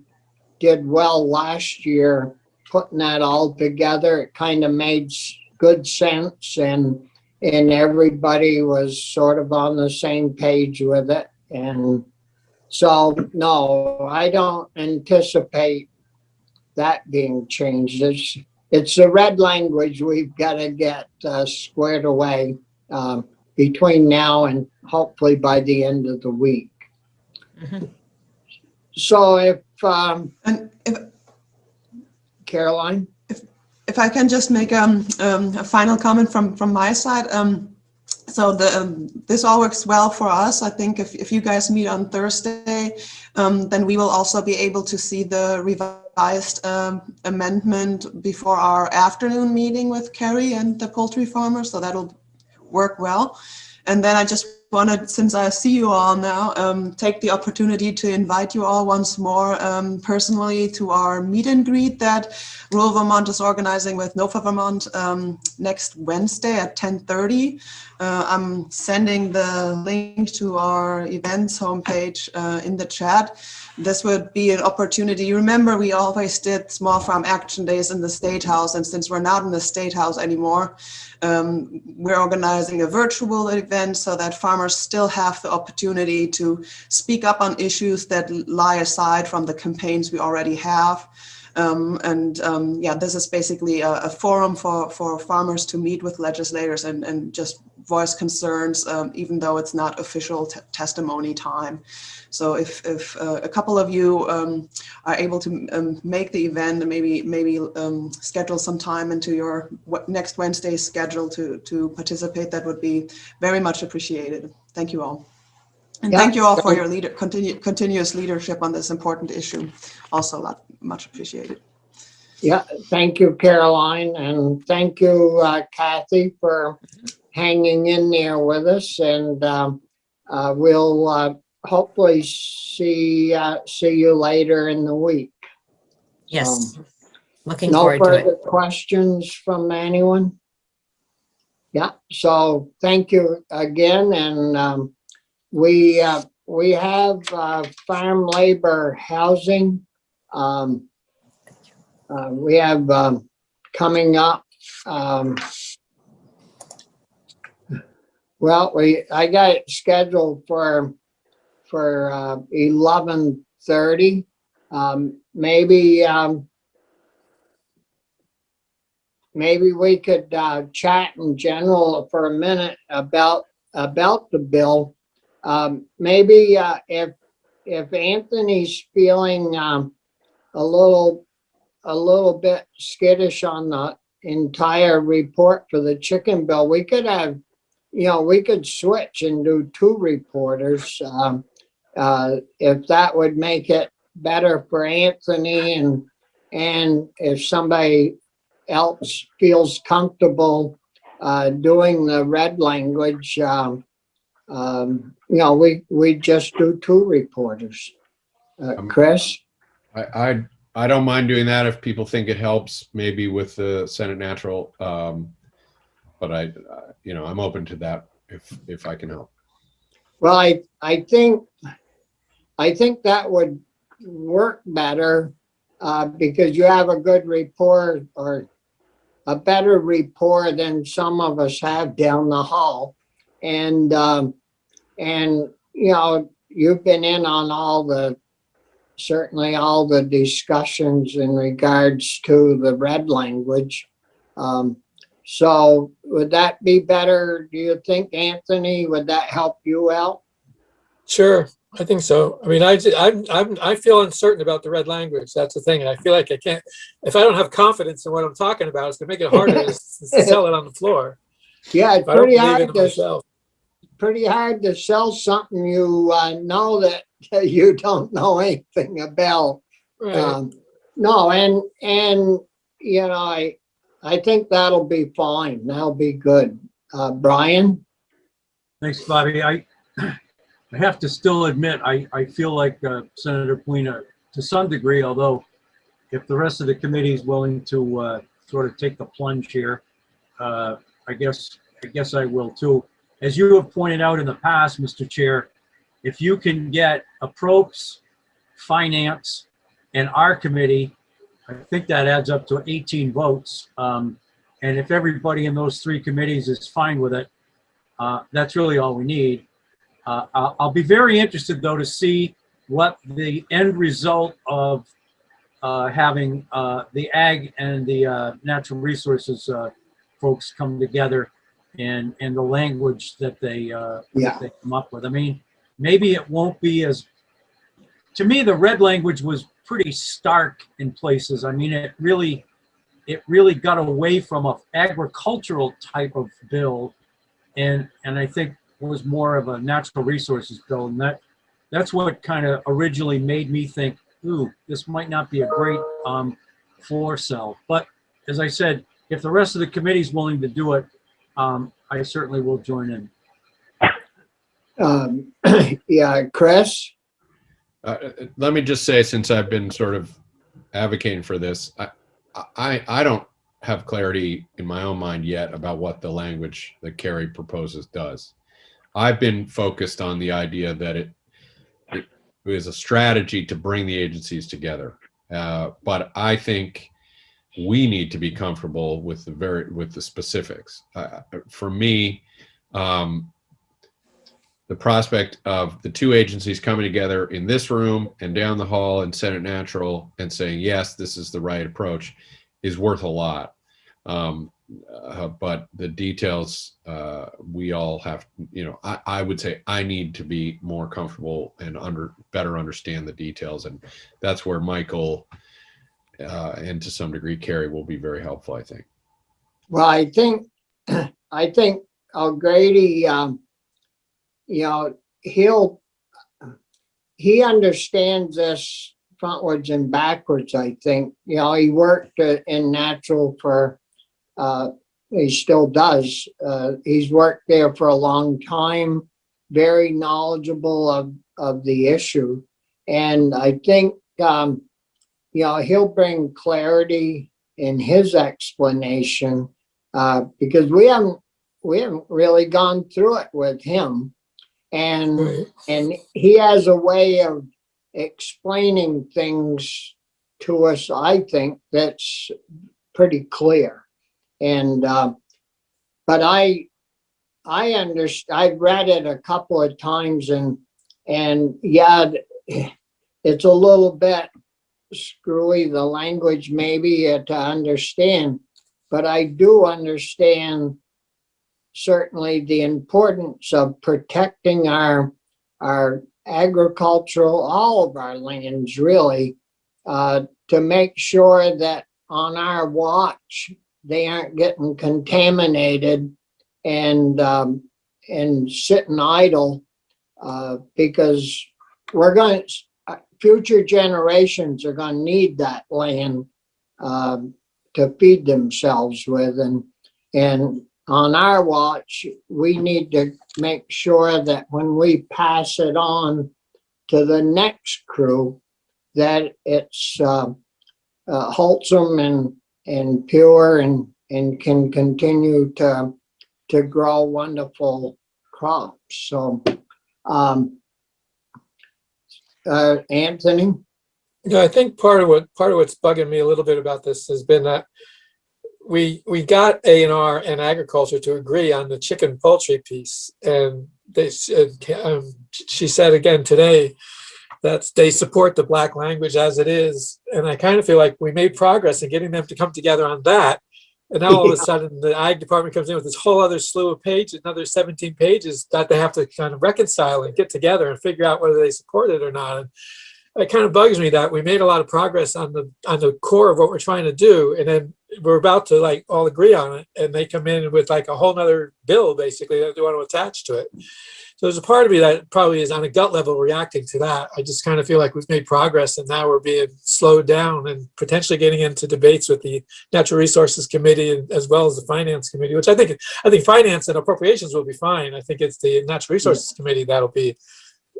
did well last year putting that all together. It kind of made good sense, and everybody was sort of on the same page with it. And so, no, I don't anticipate that being changed. It's the red language we've got to get squared away between now and hopefully by the end of the week. Mhm. So if And Caroline? if I can just make a final comment from my side. So this all works well for us. I think if you guys meet on Thursday, then we will also be able to see the revised amendment before our afternoon meeting with Carrie and the poultry farmers. So that'll work well. And then I just wanted, since I see you all now, take the opportunity to invite you all once more personally to our meet and greet that Rural Vermont is organizing with NOFA Vermont next Wednesday at 10:30. I'm sending the link to our events homepage in the chat. This would be an opportunity. You remember we always did small farm action days in the State House, and since we're not in the State House anymore, we're organizing a virtual event so that farmers still have the opportunity to speak up on issues that lie aside from the campaigns we already have. This is basically a forum for farmers to meet with legislators and just voice concerns, even though it's not official testimony time. So if a couple of you are able to make the event and maybe schedule some time into your next Wednesday's schedule to participate, that would be very much appreciated. Thank you all. And thank you all for your continuous leadership on this important issue. Also much appreciated. Yeah, thank you, Caroline, and thank you, Kathy, for hanging in there with us. And we'll hopefully see you later in the week. Yes, looking No forward to further it. questions from anyone? Yeah, so thank you again. And we have farm labor housing. We have coming up. I got it scheduled for 11:30. Maybe we could chat in general for a minute about the bill. Maybe if Anthony's feeling a little bit skittish on the entire report for the chicken bill, we could have, we could switch and do two reporters. If that would make it better for Anthony, and if somebody else feels comfortable doing the red language, we just do two reporters. Chris? I don't mind doing that if people think it helps, maybe with the Senate Natural. But I'm open to that if I can help. Well, I think that would work better because you have a good rapport, or a better rapport than some of us have down the hall. And you've been in on certainly all the discussions in regards to the red language. So would that be better, do you think, Anthony? Would that help you out? Sure, I think so. I mean, I feel uncertain about the red language. That's the thing. And I feel like I can't, if I don't have confidence in what I'm talking about, it's gonna make it harder to sell it on the floor. Yeah, If I don't believe in it myself. pretty hard to sell something you know that you don't know anything about. Right. No, and I think that'll be fine. That'll be good. Brian? Thanks, Bobby. I have to still admit, I feel like Senator Puina to some degree, although if the rest of the committee is willing to sort of take the plunge here, I guess I will too. As you have pointed out in the past, Mr. Chair, if you can get appropriations, finance, and our committee, I think that adds up to 18 votes. And if everybody in those three committees is fine with it, that's really all we need. I'll be very interested, though, to see what the end result of having the ag and the natural resources folks come together and the language that they come up with. I mean, maybe it won't be as, to me, the red language was pretty stark in places. I mean, it really got away from an agricultural type of bill, and I think was more of a natural resources bill, and that's what kind of originally made me think, ooh, this might not be a great floor sell. But as I said, if the rest of the committee is willing to do it, I certainly will join in. Yeah, Chris? Let me just say, since I've been sort of advocating for this, I don't have clarity in my own mind yet about what the language that Carrie proposes does. I've been focused on the idea that it is a strategy to bring the agencies together. But I think we need to be comfortable with the specifics. For me, the prospect of the two agencies coming together in this room and down the hall in Senate Natural and saying, yes, this is the right approach, is worth a lot. But the details, we all have, I would say I need to be more comfortable and better understand the details. And that's where Michael and to some degree, Carrie will be very helpful, I think. Well, I think O'Grady, he understands this frontwards and backwards, I think. He worked in natural for, he still does. He's worked there for a long time, very knowledgeable of the issue. And I think, he'll bring clarity in his explanation because we haven't really gone through it with him. And he has a way of explaining things to us, I think, that's pretty clear. And but I understand. I've read it a couple of times, and yeah, it's a little bit screwy, the language maybe to understand, but I do understand certainly the importance of protecting our agricultural, all of our lands really, to make sure that on our watch they aren't getting contaminated and sitting idle, because future generations are going to need that land to feed themselves with, and on our watch, we need to make sure that when we pass it on to the next crew, that it's wholesome and pure and can continue to grow wonderful crops. So, Anthony? Yeah, I think part of what's bugging me a little bit about this has been that we got A&R and agriculture to agree on the chicken poultry piece, and they said, she said again today that they support the Black language as it is, and I kind of feel like we made progress in getting them to come together on that. And now all of a sudden the ag department comes in with this whole other slew of pages, another 17 pages that they have to kind of reconcile and get together and figure out whether they support it or not. And it kind of bugs me that we made a lot of progress on the core of what we're trying to do, and then we're about to like all agree on it, and they come in with like a whole nother bill basically that they want to attach to it. So there's a part of me that probably is on a gut level reacting to that. I just kind of feel like we've made progress, and now we're being slowed down and potentially getting into debates with the Natural Resources Committee as well as the Finance Committee, which I think Finance and Appropriations will be fine. I think it's the Natural Resources Committee that'll be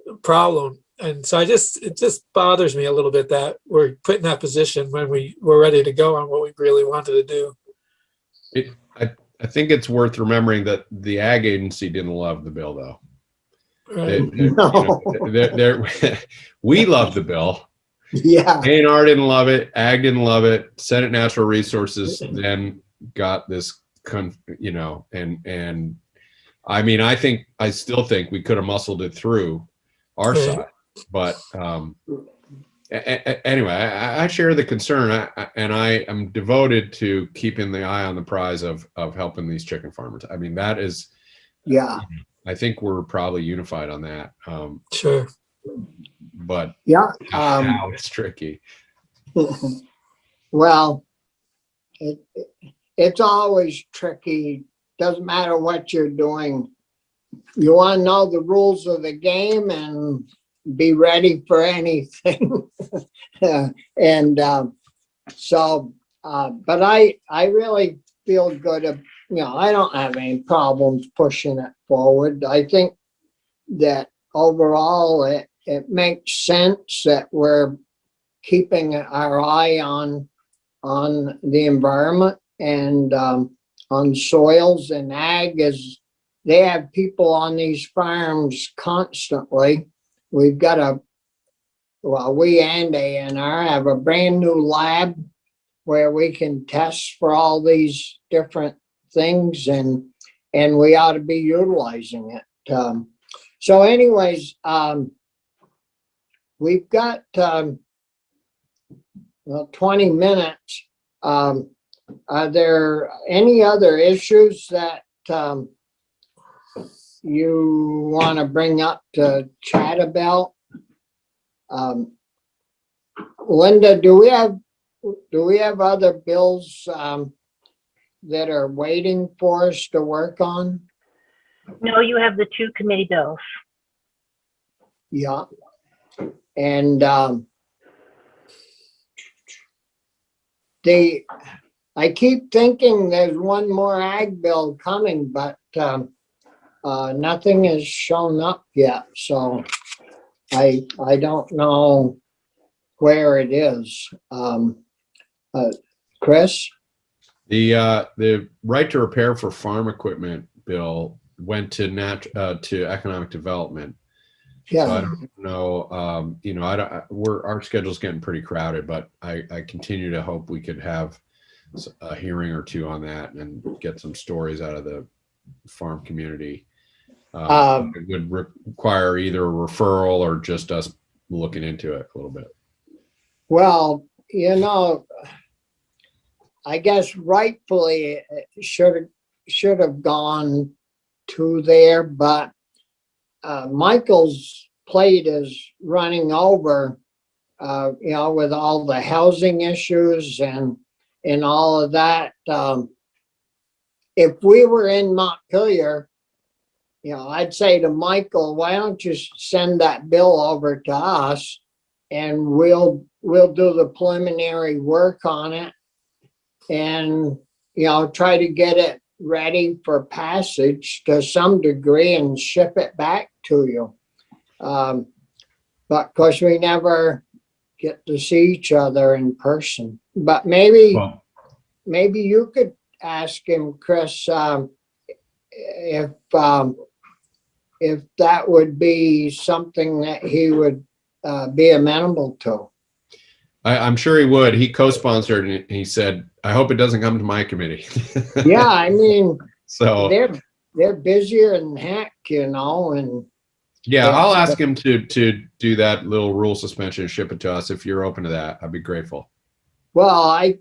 a problem. And so it just bothers me a little bit that we're put in that position when we're ready to go on what we really wanted to do. I think it's worth remembering that the ag agency didn't love the bill, though. Right. We love the bill. Yeah. A&R didn't love it. Ag didn't love it. Senate Natural Resources then got this, and I mean, I still think we could have muscled it through our side, but anyway, I share the concern, and I am devoted to keeping the eye on the prize of helping these chicken farmers. I mean, that is, Yeah. I think we're probably unified on that. Sure. But Yeah. now it's tricky. Well, it's always tricky. Doesn't matter what you're doing. You want to know the rules of the game and be ready for anything. And but I really feel good. I don't have any problems pushing it forward. I think that overall it makes sense that we're keeping our eye on the environment and on soils, and ag they have people on these farms constantly. We've got we and A&R have a brand new lab where we can test for all these different things, and we ought to be utilizing it. So anyways, we've got 20 minutes. Are there any other issues that you want to bring up to chat about? Linda, do we have other bills that are waiting for us to work on? No, you have the 2 committee bills. Yeah. And I keep thinking there's one more ag bill coming, but nothing has shown up yet. So I don't know where it is. Chris? The right to repair for farm equipment bill went to economic development. Yeah. So I don't know. Our schedule's getting pretty crowded, but I continue to hope we could have a hearing or two on that and get some stories out of the farm community. It would require either a referral or just us looking into it a little bit. Well, I guess rightfully it should have gone to there, but Michael's plate is running over, with all the housing issues and all of that. If we were in Montpelier, I'd say to Michael, why don't you send that bill over to us and we'll do the preliminary work on it and, try to get it ready for passage to some degree and ship it back to you. But of course, he never get to see each other in person. But maybe Well, you could ask him, Chris, if that would be something that he would be amenable to. I'm sure he would. He co-sponsored and he said, I hope it doesn't come to my committee. Yeah, I mean, So they're busier than heck, you know, and yeah, I'll it's, ask him to do that little rule suspension and ship it to us. If you're open to that, I'd be grateful. well, I,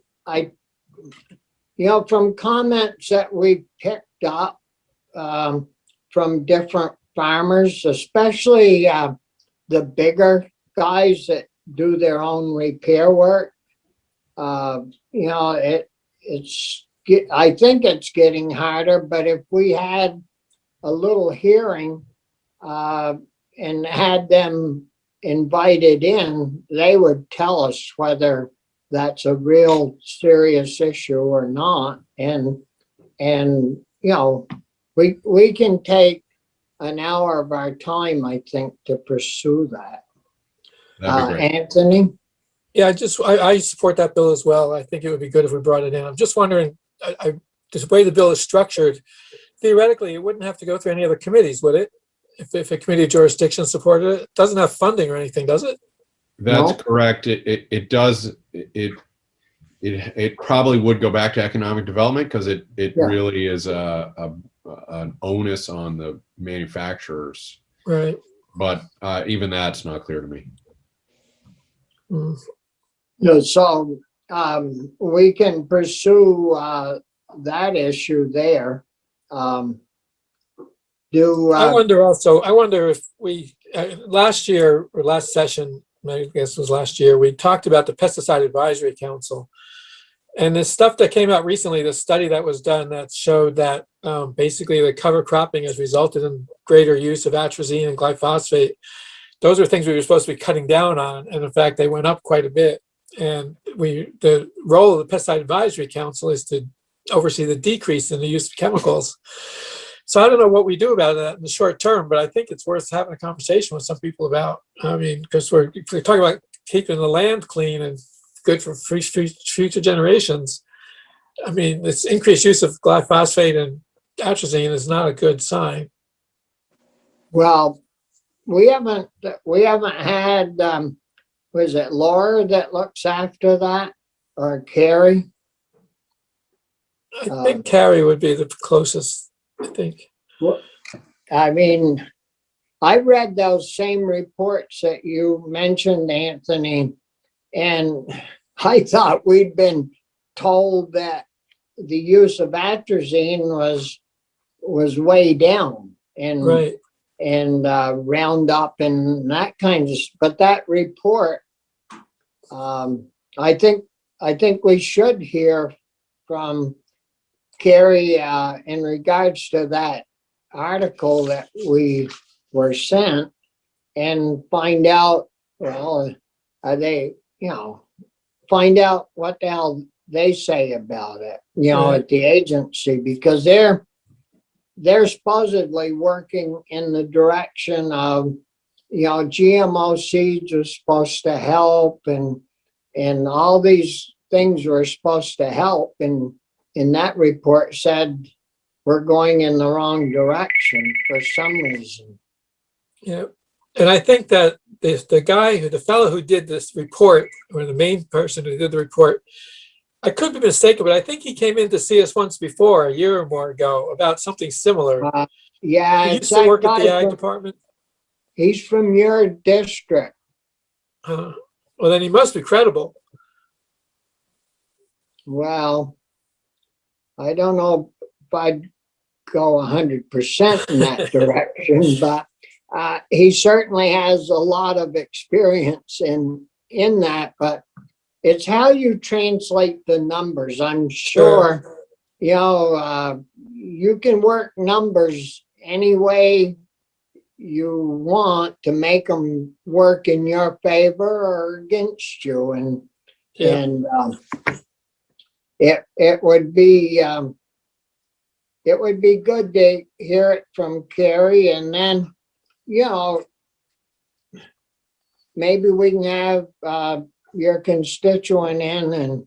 you know, from comments that we picked up from different farmers, especially the bigger guys that do their own repair work, you know, I think it's getting harder, but if we had a little hearing and had them invited in, they would tell us whether that's a real serious issue or not. And you know, we can take an hour of our time, I think, to pursue that. That'd be great. Anthony? Yeah, I support that bill as well. I think it would be good if we brought it in. I'm just wondering, the way the bill is structured, theoretically, it wouldn't have to go through any other committees, would it? If a committee of jurisdiction supported it, it doesn't have funding or anything, does it? That's No. correct. It does. It probably would go back to economic development because it Yeah. really is an onus on the manufacturers. Right. But even that's not clear to me. Mm. No, so we can pursue that issue there. I wonder if we, last year or last session, I guess it was last year, we talked about the Pesticide Advisory Council. And the stuff that came out recently, the study that was done that showed that basically the cover cropping has resulted in greater use of atrazine and glyphosate. Those are things we were supposed to be cutting down on. And in fact, they went up quite a bit. And the role of the Pesticide Advisory Council is to oversee the decrease in the use of chemicals. So I don't know what we do about that in the short term, but I think it's worth having a conversation with some people about. I mean, because we're talking about keeping the land clean and good for future generations. I mean, this increased use of glyphosate and atrazine is not a good sign. Well, we haven't had, was it Laura that looks after that, or Carrie? I think Carrie would be the closest, I think. Well, I mean, I read those same reports that you mentioned, Anthony, and I thought we'd been told that the use of atrazine was way down and Right. and Roundup and that kind of. But that report, I think we should hear from Carrie in regards to that article that we were sent and find out, well, are they, you know, find out what the hell they say about it, you know, Right. at the agency, because they're supposedly working in the direction of, you know, GMO seeds are supposed to help and all these things were supposed to help. And in that report said we're going in the wrong direction for some reason. Yeah. And I think that the fellow who did this report, or the main person who did the report, I could be mistaken, but I think he came in to see us once before, a year or more ago, about something similar. Yeah, He it's used to that work at the guy ag from, department. he's from your district. Well, then he must be credible. Well, I don't know if I'd go 100% in that direction, but he certainly has a lot of experience in that. But it's how you translate the numbers. I'm sure, you know, you can work numbers any way you want to make them work in your favor or against you, and Yeah. and it would be good to hear it from Carrie, and then, you know, maybe we can have, your constituent in and,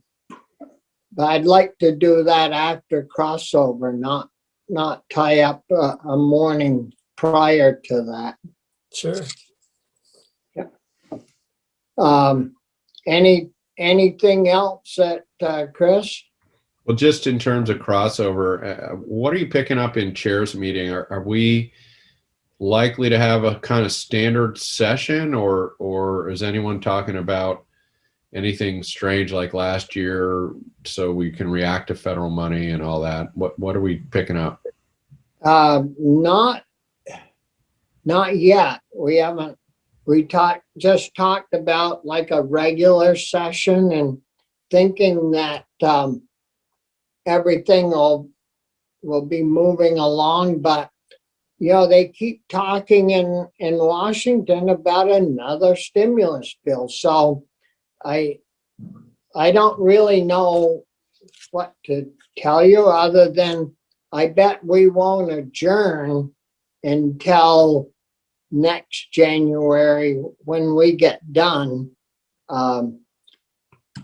but I'd like to do that after crossover, not tie up a morning prior to that. Sure. Anything else that, Chris? Well, just in terms of crossover, what are you picking up in chairs meeting? Are we likely to have a kind of standard session, or is anyone talking about anything strange like last year so we can react to federal money and all that? What are we picking up? Not yet. We haven't, just talked about like a regular session and thinking that, everything will be moving along, but they keep talking in Washington about another stimulus bill. So I don't really know what to tell you other than I bet we won't adjourn until next January when we get done. I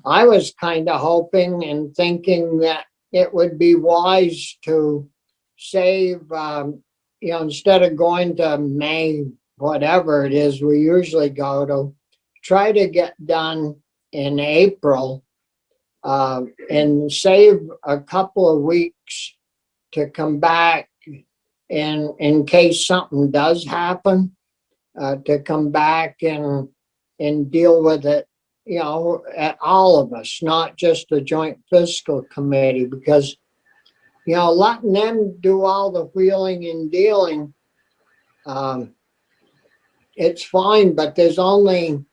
was kind of hoping and thinking that it would be wise to save, instead of going to May, whatever it is we usually go to, try to get done in April, and save a couple of weeks to come back in case something does happen, to come back and deal with it, at all of us, not just the Joint Fiscal Committee, because, letting them do all the wheeling and dealing, it's fine, but there's only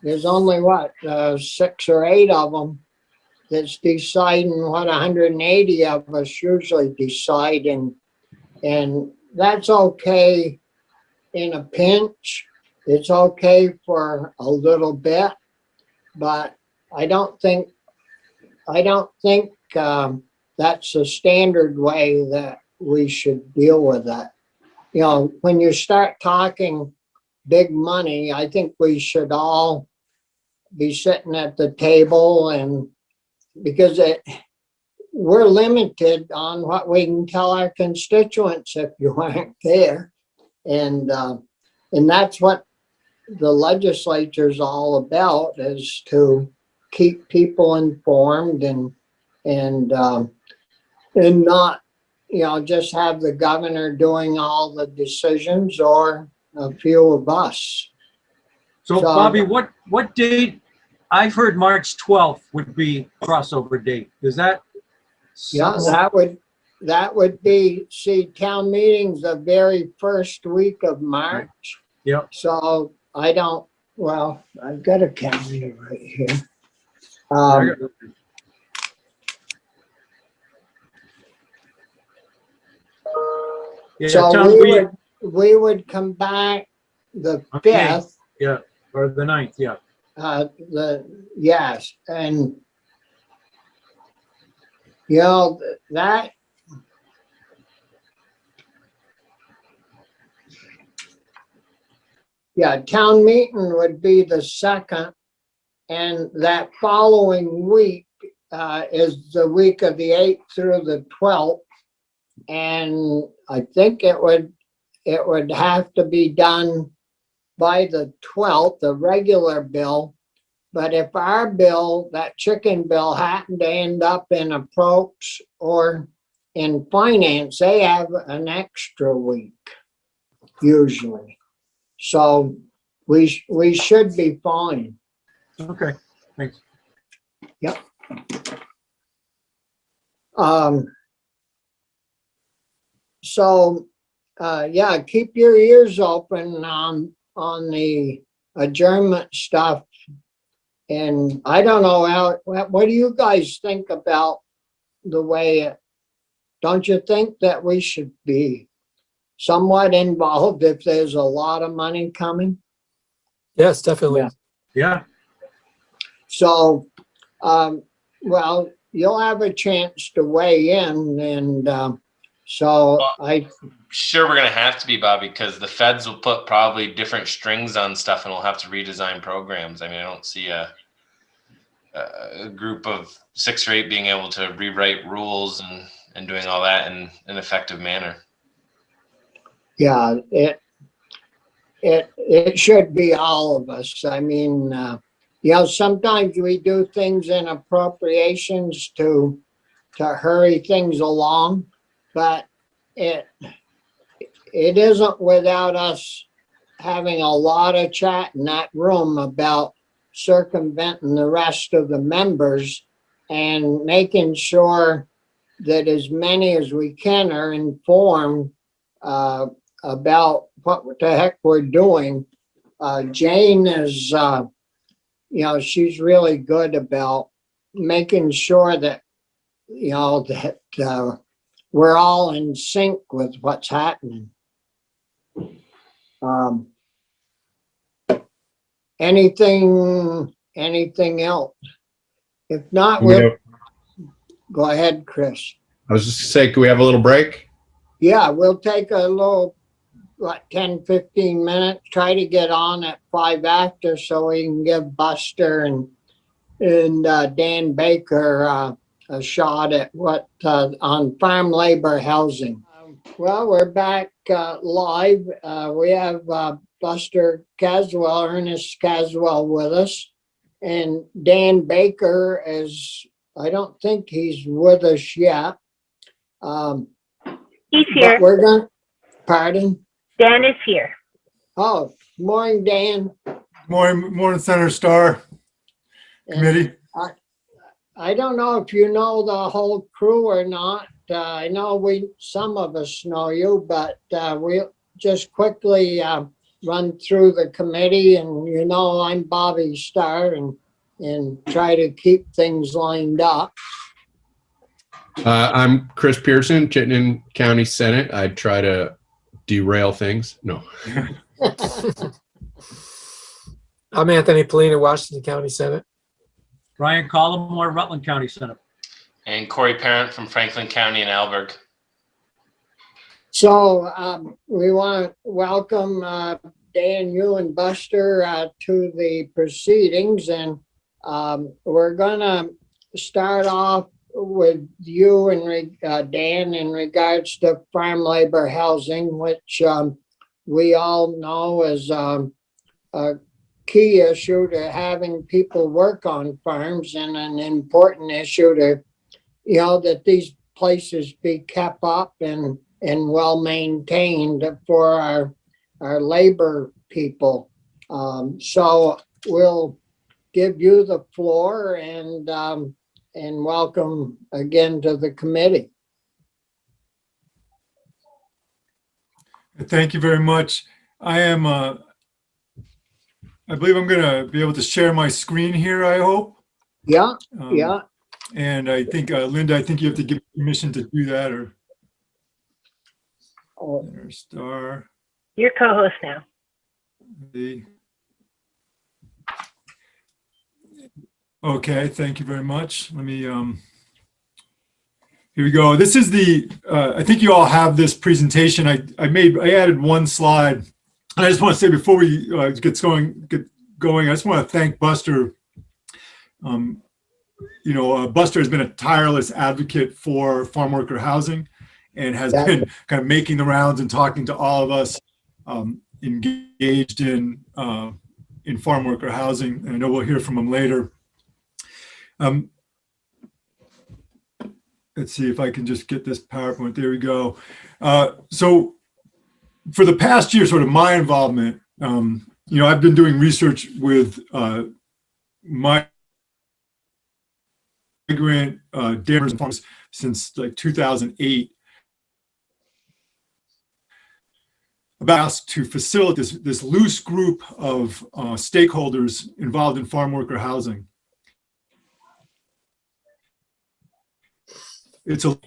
what, 6 or 8 of them that's deciding what 180 of us usually decide, and that's okay in a pinch. It's okay for a little bit, but I don't think that's the standard way that we should deal with that. When you start talking big money, I think we should all be sitting at the table, and because we're limited on what we can tell our constituents if you aren't there. And that's what the legislature is all about, is to keep people informed and not, just have the governor doing all the decisions or a few of us. So Bobby, what date? I've heard March 12th would be crossover date. Is that? Yeah, that would be, see, town meetings the very first week of March. Yep. So I've got a calendar right here. Yeah, So town meeting- we would come back the Okay. 5th. Yeah, or the 9th, yeah. Yes, and that town meeting would be the 2nd, and that following week is the week of the 8th through the 12th, and I think it would have to be done by the 12th, the regular bill. But if our bill, that chicken bill, happened to end up in approach or in finance, they have an extra week usually. So we should be fine. Okay, thanks. Yep. Keep your ears open on the adjournment stuff. And I don't know, what do you guys think about the way don't you think that we should be somewhat involved if there's a lot of money coming? Yes, definitely. Yeah, So, you'll have a chance to weigh in, and So Well, I, Sure, we're gonna have to be, Bobby, because the feds will put probably different strings on stuff, and we'll have to redesign programs. I mean, I don't see a group of 6 or 8 being able to rewrite rules and doing all that in an effective manner. yeah, it should be all of us. I mean, sometimes we do things in appropriations to hurry things along, but it isn't without us having a lot of chat in that room about circumventing the rest of the members and making sure that as many as we can are informed about what the heck we're doing. Jane is, she's really good about making sure that, that we're all in sync with what's happening. Anything else? If not, we'll go ahead, Chris. I was just gonna say, can we have a little break? Yeah, we'll take a little, like 10, 15 minutes, try to get on at 5 after so we can give Buster and Dan Baker a shot at what on farm labor housing. Well, we're back live. We have Buster Caswell, Ernest Caswell with us. And Dan Baker is, I don't think he's with us yet. He's But here. we're going to, pardon? Dan is here. Oh, morning, Dan. Morning, Senator Starr, And committee. I don't know if you know the whole crew or not. I know some of us know you, but we'll just quickly run through the committee. And I'm Bobby Starr and try to keep things lined up. I'm Chris Pearson, Chittenden County Senate. I try to derail things. No. I'm Anthony Polina, Washington County Senate. Brian Collmore, Rutland County Senate. And Corey Parent from Franklin County and Alberg. So we want to welcome Dan, you and Buster to the proceedings. And we're going to start off with you and Dan in regards to farm labor housing, which we all know is a key issue to having people work on farms and an important issue to, that these places be kept up and well maintained for our labor people. So we'll give you the floor and welcome again to the committee. Thank you very much. I believe I'm going to be able to share my screen here, I hope. Yeah, Um, yeah. And I think, Linda, I think you have to give permission to do that, or Oh, Senator Starr. Your co-host now. Okay, thank you very much. Let me, here we go. This is I think you all have this presentation. I added one slide. And I just want to say before we get going, I just want to thank Buster. Buster has been a tireless advocate for farm worker housing and has been kind of making the rounds and talking to all of us engaged in farm worker housing. And I know we'll hear from him later. Let's see if I can just get this PowerPoint. There we go. So for the past year, sort of my involvement, I've been doing research with migrant dairy farms since like 2008. About to facilitate this loose group of stakeholders involved in farm worker housing. It's a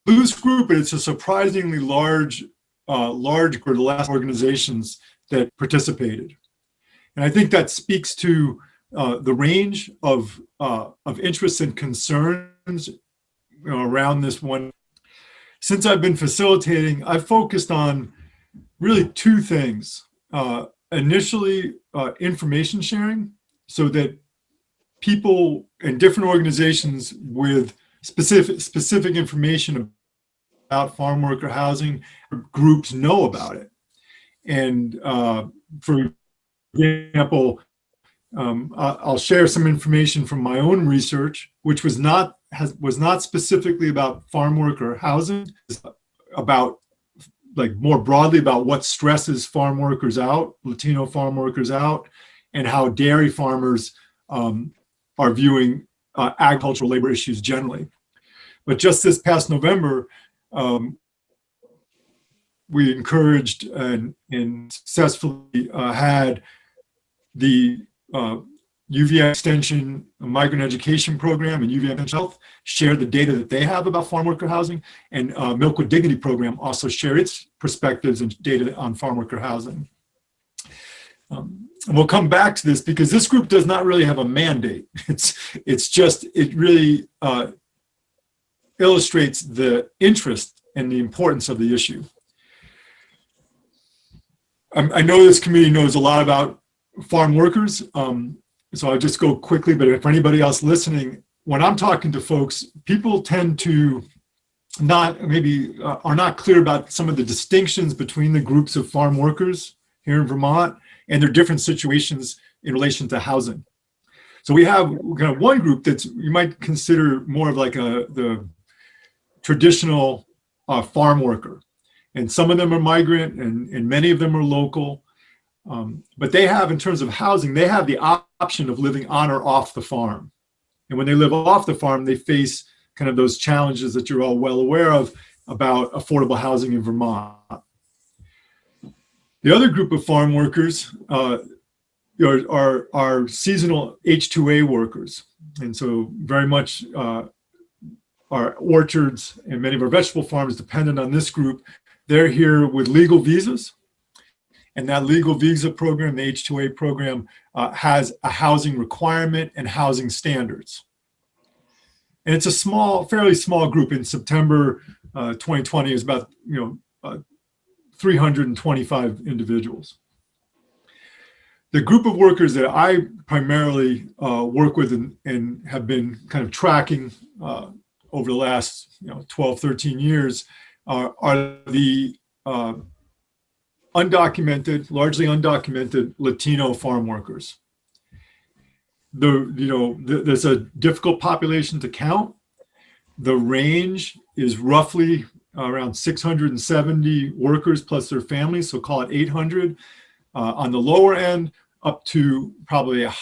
loose group, but it's a surprisingly large group of the last organizations that participated. And I think that speaks to the range of interests and concerns around this one. since I've been facilitating, I've focused on really two things. Initially, information sharing, so that people and different organizations with specific information about farm worker housing groups know about it. And for example, I'll share some information from my own research, which was not specifically about farm worker housing, about like more broadly about what stresses farm workers out, Latino farm workers out, and how dairy farmers are viewing agricultural labor issues generally. But just this past November, we encouraged and successfully had the UVM Extension Migrant Education Program and UVM Mental Health share the data that they have about farm worker housing, and Milk with Dignity Program also share its perspectives and data on farm worker housing. And we'll come back to this because this group does not really have a mandate. It really illustrates the interest and the importance of the issue. I know this committee knows a lot about farm workers, so I'll just go quickly, but if anybody else listening, when I'm talking to folks, people tend to are not clear about some of the distinctions between the groups of farm workers here in Vermont and their different situations in relation to housing. So we have kind of one group that's you might consider more of like the traditional farm worker. And some of them are migrant and many of them are local. But they have, in terms of housing, they have the option of living on or off the farm. And when they live off the farm, they face kind of those challenges that you're all well aware of about affordable housing in Vermont. The other group of farm workers are seasonal H-2A workers. And so very much our orchards and many of our vegetable farms dependent on this group. They're here with legal visas. And that legal visa program, the H-2A program, has a housing requirement and housing standards. And it's a fairly small group. In September 2020, it was about 325 individuals. The group of workers that I primarily work with and have been kind of tracking over the last 12, 13 years are the largely undocumented Latino farm workers. There's a difficult population to count. The range is roughly around 670 workers plus their families, so call it 800 on the lower end, up to probably on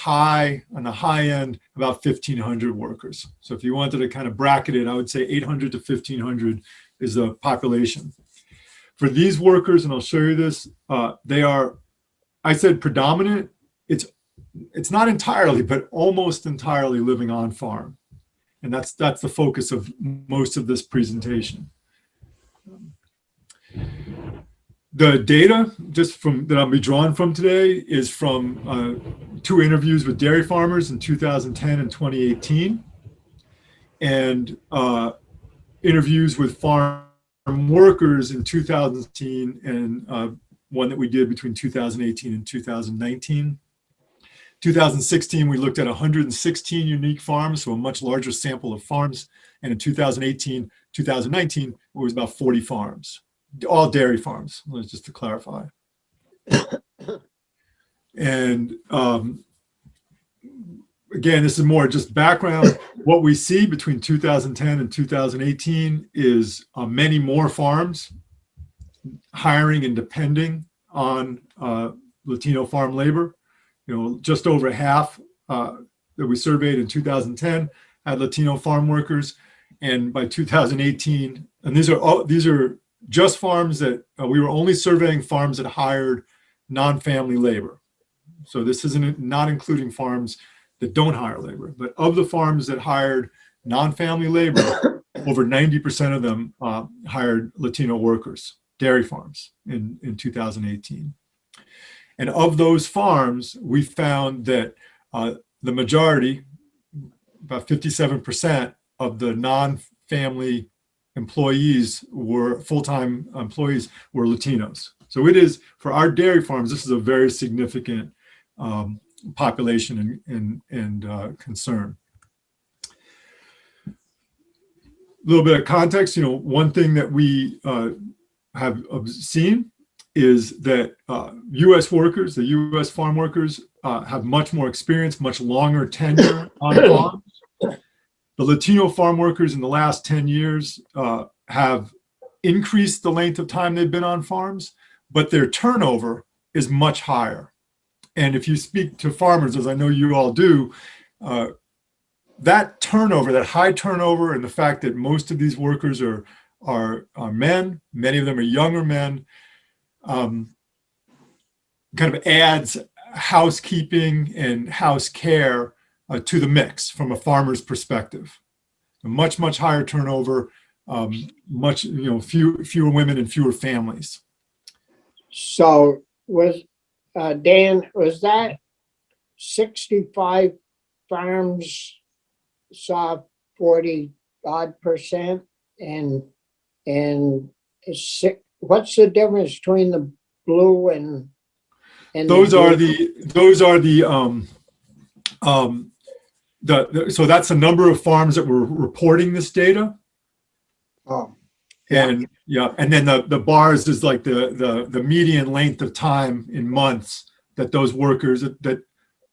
the high end, about 1,500 workers. So if you wanted to kind of bracket it, I would say 800 to 1,500 is the population. For these workers, and I'll show you this, they are, I said predominant. It's not entirely, but almost entirely living on farm. And that's the focus of most of this presentation. The data that I'll be drawing from today is from 2 interviews with dairy farmers in 2010 and 2018, and interviews with farm workers in 2018 and one that we did between 2018 and 2019. 2016, we looked at 116 unique farms, so a much larger sample of farms. And in 2018, 2019, it was about 40 farms, all dairy farms, just to clarify. And again, this is more just background. What we see between 2010 and 2018 is many more farms hiring and depending on Latino farm labor. Just over half that we surveyed in 2010 had Latino farm workers, and by 2018, and these are just farms that we were only surveying farms that hired non-family labor. So this isn't not including farms that don't hire labor, but of the farms that hired non-family labor, over 90% of them hired Latino workers, dairy farms in 2018. And of those farms, we found that the majority, about 57% of the non-family employees were full-time employees were Latinos. So it is, for our dairy farms, this is a very significant population and concern. A little bit of context, one thing that we have seen is that U.S. workers, the U.S. farm workers, have much more experience, much longer tenure on farms. The Latino farm workers in the last 10 years have increased the length of time they've been on farms, but their turnover is much higher. And if you speak to farmers, as I know you all do, that turnover, that high turnover, and the fact that most of these workers are men, many of them are younger men, kind of adds housekeeping and house care to the mix from a farmer's perspective. A much higher turnover, much fewer women and fewer families. So was, Dan, was that 65 farms saw 40 odd percent, and what's the difference between the blue and those are so that's the number of farms that were reporting this data. Oh, and and then the bars is like the median length of time in months that those workers, that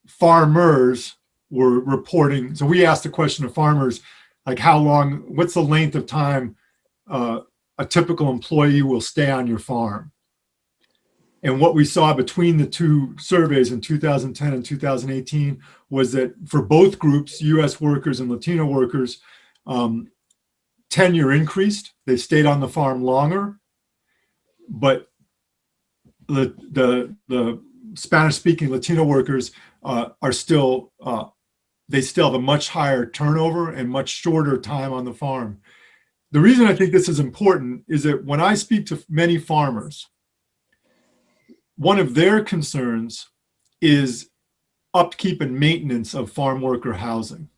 farmers were reporting. So we asked the question of farmers, like what's the length of time a typical employee will stay on your farm? And what we saw between the two surveys in 2010 and 2018 was that for both groups, U.S. workers and Latino workers, tenure increased. They stayed on the farm longer, but the Spanish-speaking Latino workers are still, they still have a much higher turnover and much shorter time on the farm. The reason I think this is important is that when I speak to many farmers, one of their concerns is upkeep and maintenance of farm worker housing.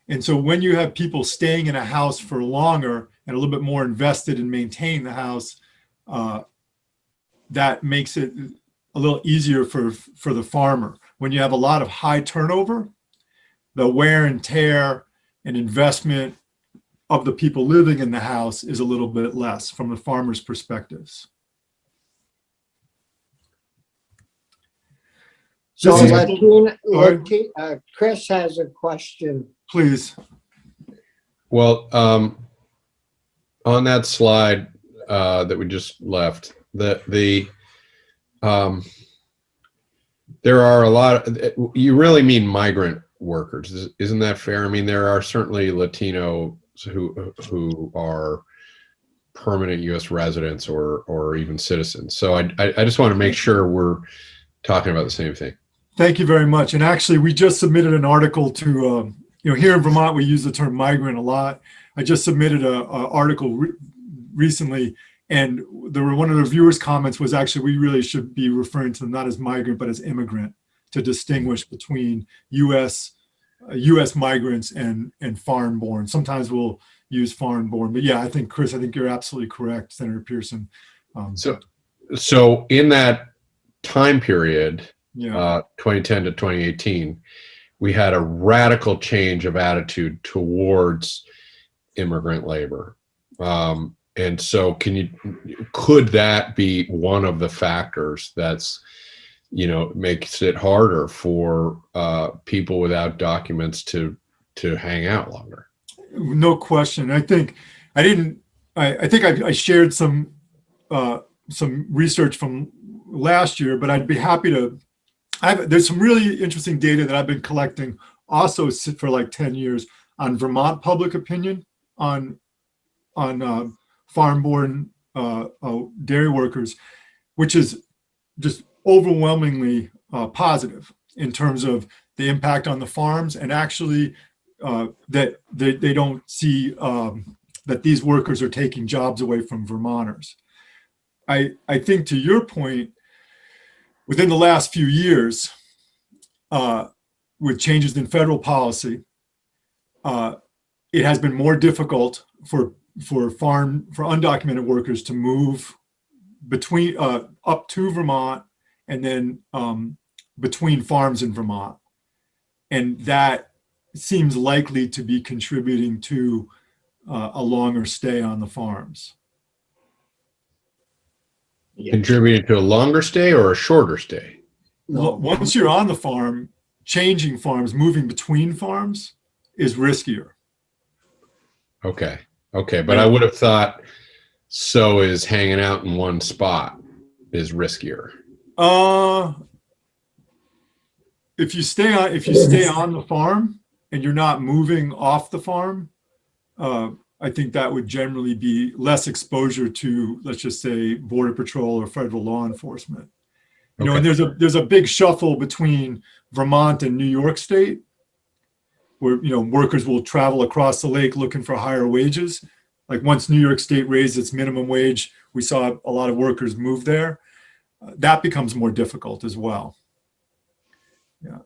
And so when you have people staying in a house for longer and a little bit more invested in maintaining the house, that makes it a little easier for the farmer. When you have a lot of high turnover, the wear and tear and investment of the people living in the house is a little bit less from the farmer's perspectives. so This is- Chris has a question. Please. Well, on that slide that we just left, there are a lot you really mean migrant workers, isn't that fair? I mean, there are certainly Latinos who are permanent U.S. residents or even citizens. So I just want to make sure we're talking about the same thing. Thank you very much. And actually, we just submitted an article to, here in Vermont, we use the term migrant a lot. I just submitted an article recently, and one of the viewers' comments was actually we really should be referring to them not as migrant, but as immigrant, to distinguish between U.S. migrants and foreign-born. Sometimes we'll use foreign-born, but yeah, I think, Chris, I think you're absolutely correct, Senator Pearson. So in that time period, Yeah. 2010 to 2018, we had a radical change of attitude towards immigrant labor. And so could that be one of the factors that's, makes it harder for people without documents to hang out longer? No question. I think I shared some research from last year, but I'd be happy to. There's some really interesting data that I've been collecting also for like 10 years on Vermont public opinion on farm-born dairy workers, which is just overwhelmingly positive in terms of the impact on the farms, and actually that they don't see that these workers are taking jobs away from Vermonters. I think, to your point, within the last few years, with changes in federal policy, it has been more difficult for undocumented workers to move between up to Vermont and then between farms in Vermont. And that seems likely to be contributing to a longer stay on the farms. Contributing to a longer stay or a shorter stay? No. Once you're on the farm, changing farms, moving between farms is riskier. Okay. Okay. But I would have thought so is hanging out in one spot is riskier. If you stay on the farm and you're not moving off the farm, I think that would generally be less exposure to, let's just say, Border Patrol or federal law enforcement. You know, and there's a big shuffle between Vermont and New York State, where, you know, workers will travel across the lake looking for higher wages. Like once New York State raised its minimum wage, we saw a lot of workers move there. That becomes more difficult as well. Yeah.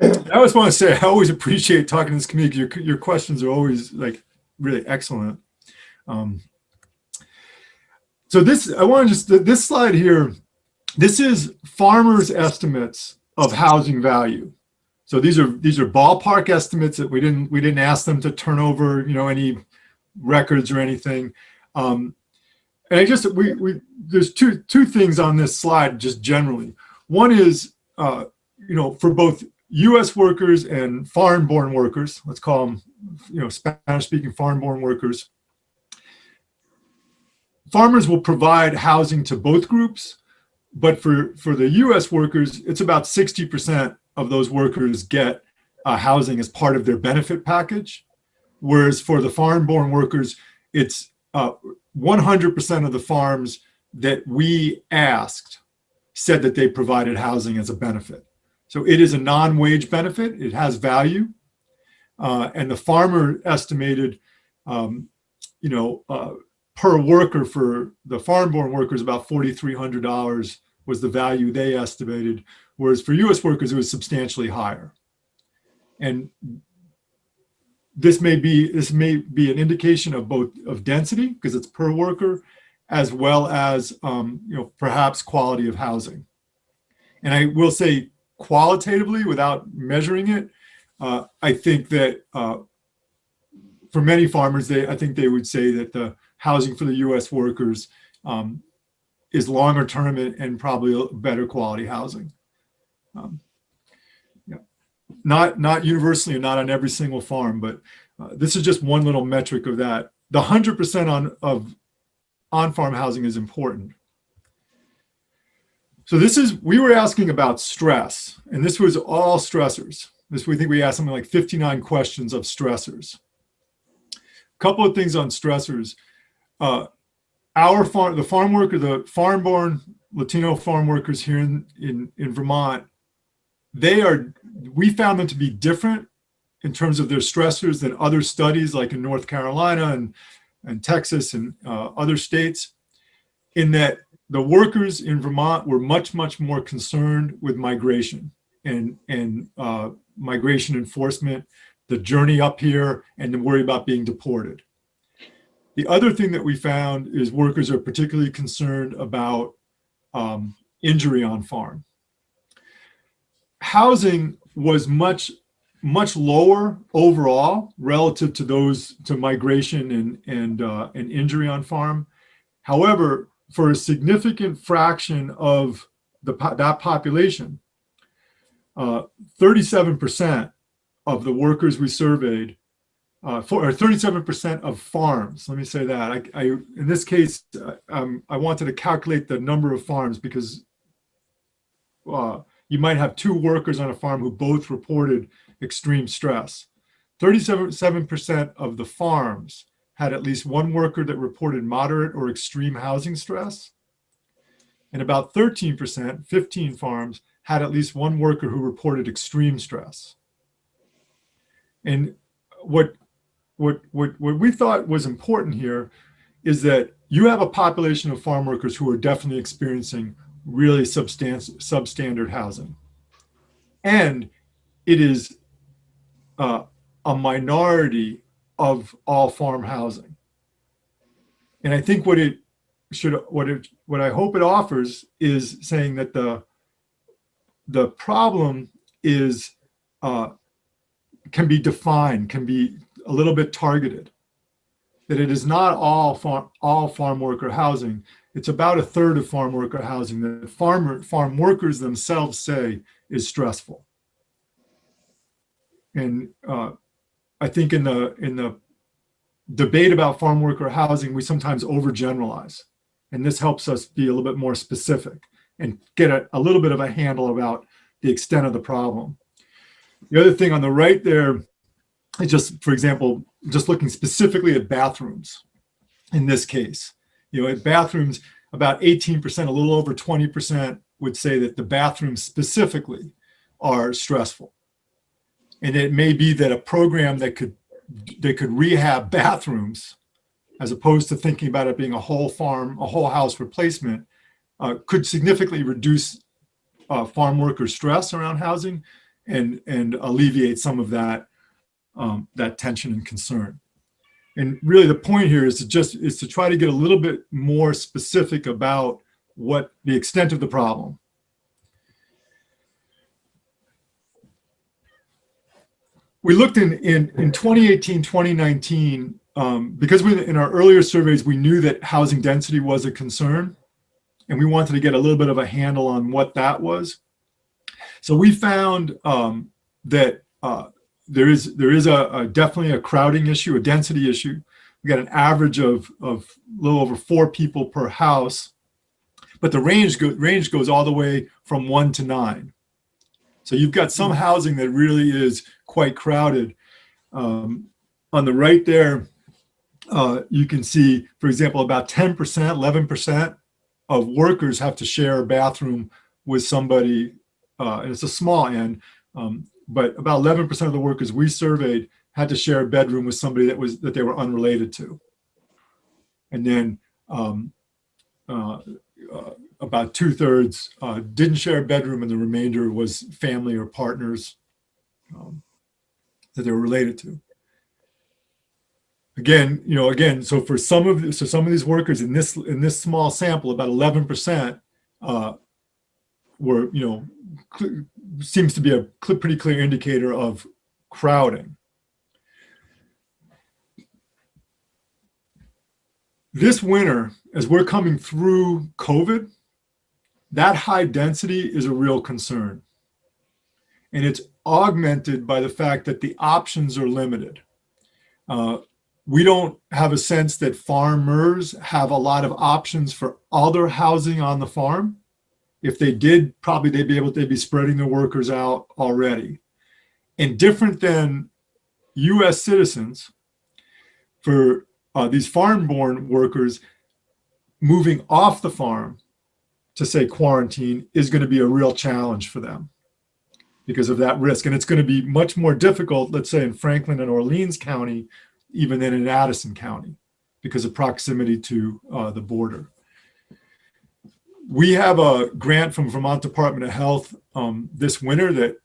I always want to say, I always appreciate talking to this committee. Your questions are always like really excellent. So this slide here, this is farmers' estimates of housing value. So these are ballpark estimates that we didn't ask them to turn over, you know, any records or anything. And I just there's two things on this slide just generally. One is you know, for both U.S. workers and foreign-born workers, let's call them, you know, Spanish-speaking foreign-born workers, farmers will provide housing to both groups, but for the U.S. workers, it's about 60% of those workers get housing as part of their benefit package, whereas for the foreign-born workers, it's 100% of the farms that we asked said that they provided housing as a benefit. So it is a non-wage benefit. It has value. And the farmer estimated, you know, per worker for the foreign-born workers, about $4,300 was the value they estimated, whereas for U.S. workers, it was substantially higher. And this may be an indication of both of density, because it's per worker, as well as you know, perhaps quality of housing. And I will say qualitatively, without measuring it, I think that for many farmers, I think they would say that the housing for the U.S. workers is longer term and probably better quality housing. Yeah. Not universally and not on every single farm, but this is just one little metric of that. The 100% of on-farm housing is important. So we were asking about stress, and this was all stressors. We think we asked something like 59 questions of stressors. A couple of things on stressors. The farm worker, the farm-born Latino farm workers here in Vermont, we found them to be different in terms of their stressors than other studies like in North Carolina and Texas and other states, in that the workers in Vermont were much, much more concerned with migration and migration enforcement, the journey up here, and the worry about being deported. The other thing that we found is workers are particularly concerned about injury on farm. Housing was much lower overall relative to migration and injury on farm. However, for a significant fraction of that population, 37% of the workers we surveyed, or 37% of farms, let me say that. In this case, I wanted to calculate the number of farms because you might have two workers on a farm who both reported extreme stress. 37% of the farms had at least one worker that reported moderate or extreme housing stress. And about 13%, 15 farms, had at least one worker who reported extreme stress. And what we thought was important here is that you have a population of farm workers who are definitely experiencing really substandard housing. And it is a minority of all farm housing. And I think what I hope it offers is saying that the problem is can be defined, can be a little bit targeted. That it is not all farm worker housing. It's about a third of farm worker housing that farm workers themselves say is stressful. And I think in the debate about farm worker housing, we sometimes overgeneralize, and this helps us be a little bit more specific and get a little bit of a handle about the extent of the problem. The other thing on the right there is just, for example, just looking specifically at bathrooms. In this case, at bathrooms, about 18%, a little over 20% would say that the bathrooms specifically are stressful. And it may be that a program that could rehab bathrooms, as opposed to thinking about it being a whole house replacement, could significantly reduce farm worker stress around housing and alleviate some of that tension and concern. And really the point here is to try to get a little bit more specific about what the extent of the problem. We looked in 2018, 2019, because in our earlier surveys, we knew that housing density was a concern, and we wanted to get a little bit of a handle on what that was. So we found that there is definitely a crowding issue, a density issue. We got an average of a little over 4 people per house, but the range goes all the way from 1 to 9. So you've got some housing that really is quite crowded. On the right there, you can see, for example, about 10%, 11% of workers have to share a bathroom with somebody, and it's a small end, but about 11% of the workers we surveyed had to share a bedroom with somebody that they were unrelated to. And then about 2/3 didn't share a bedroom, and the remainder was family or partners that they were related to. Again, so for some of these workers in this small sample, about 11% were, seems to be a pretty clear indicator of crowding. This winter, as we're coming through COVID, that high density is a real concern. And it's augmented by the fact that the options are limited. We don't have a sense that farmers have a lot of options for other housing on the farm. If they did, probably they'd be spreading their workers out already. And different than US citizens, for these farm-born workers, moving off the farm to, say, quarantine is going to be a real challenge for them because of that risk. And it's going to be much more difficult, let's say, in Franklin and Orleans County, even than in Addison County, because of proximity to the border. We have a grant from Vermont Department of Health this winter that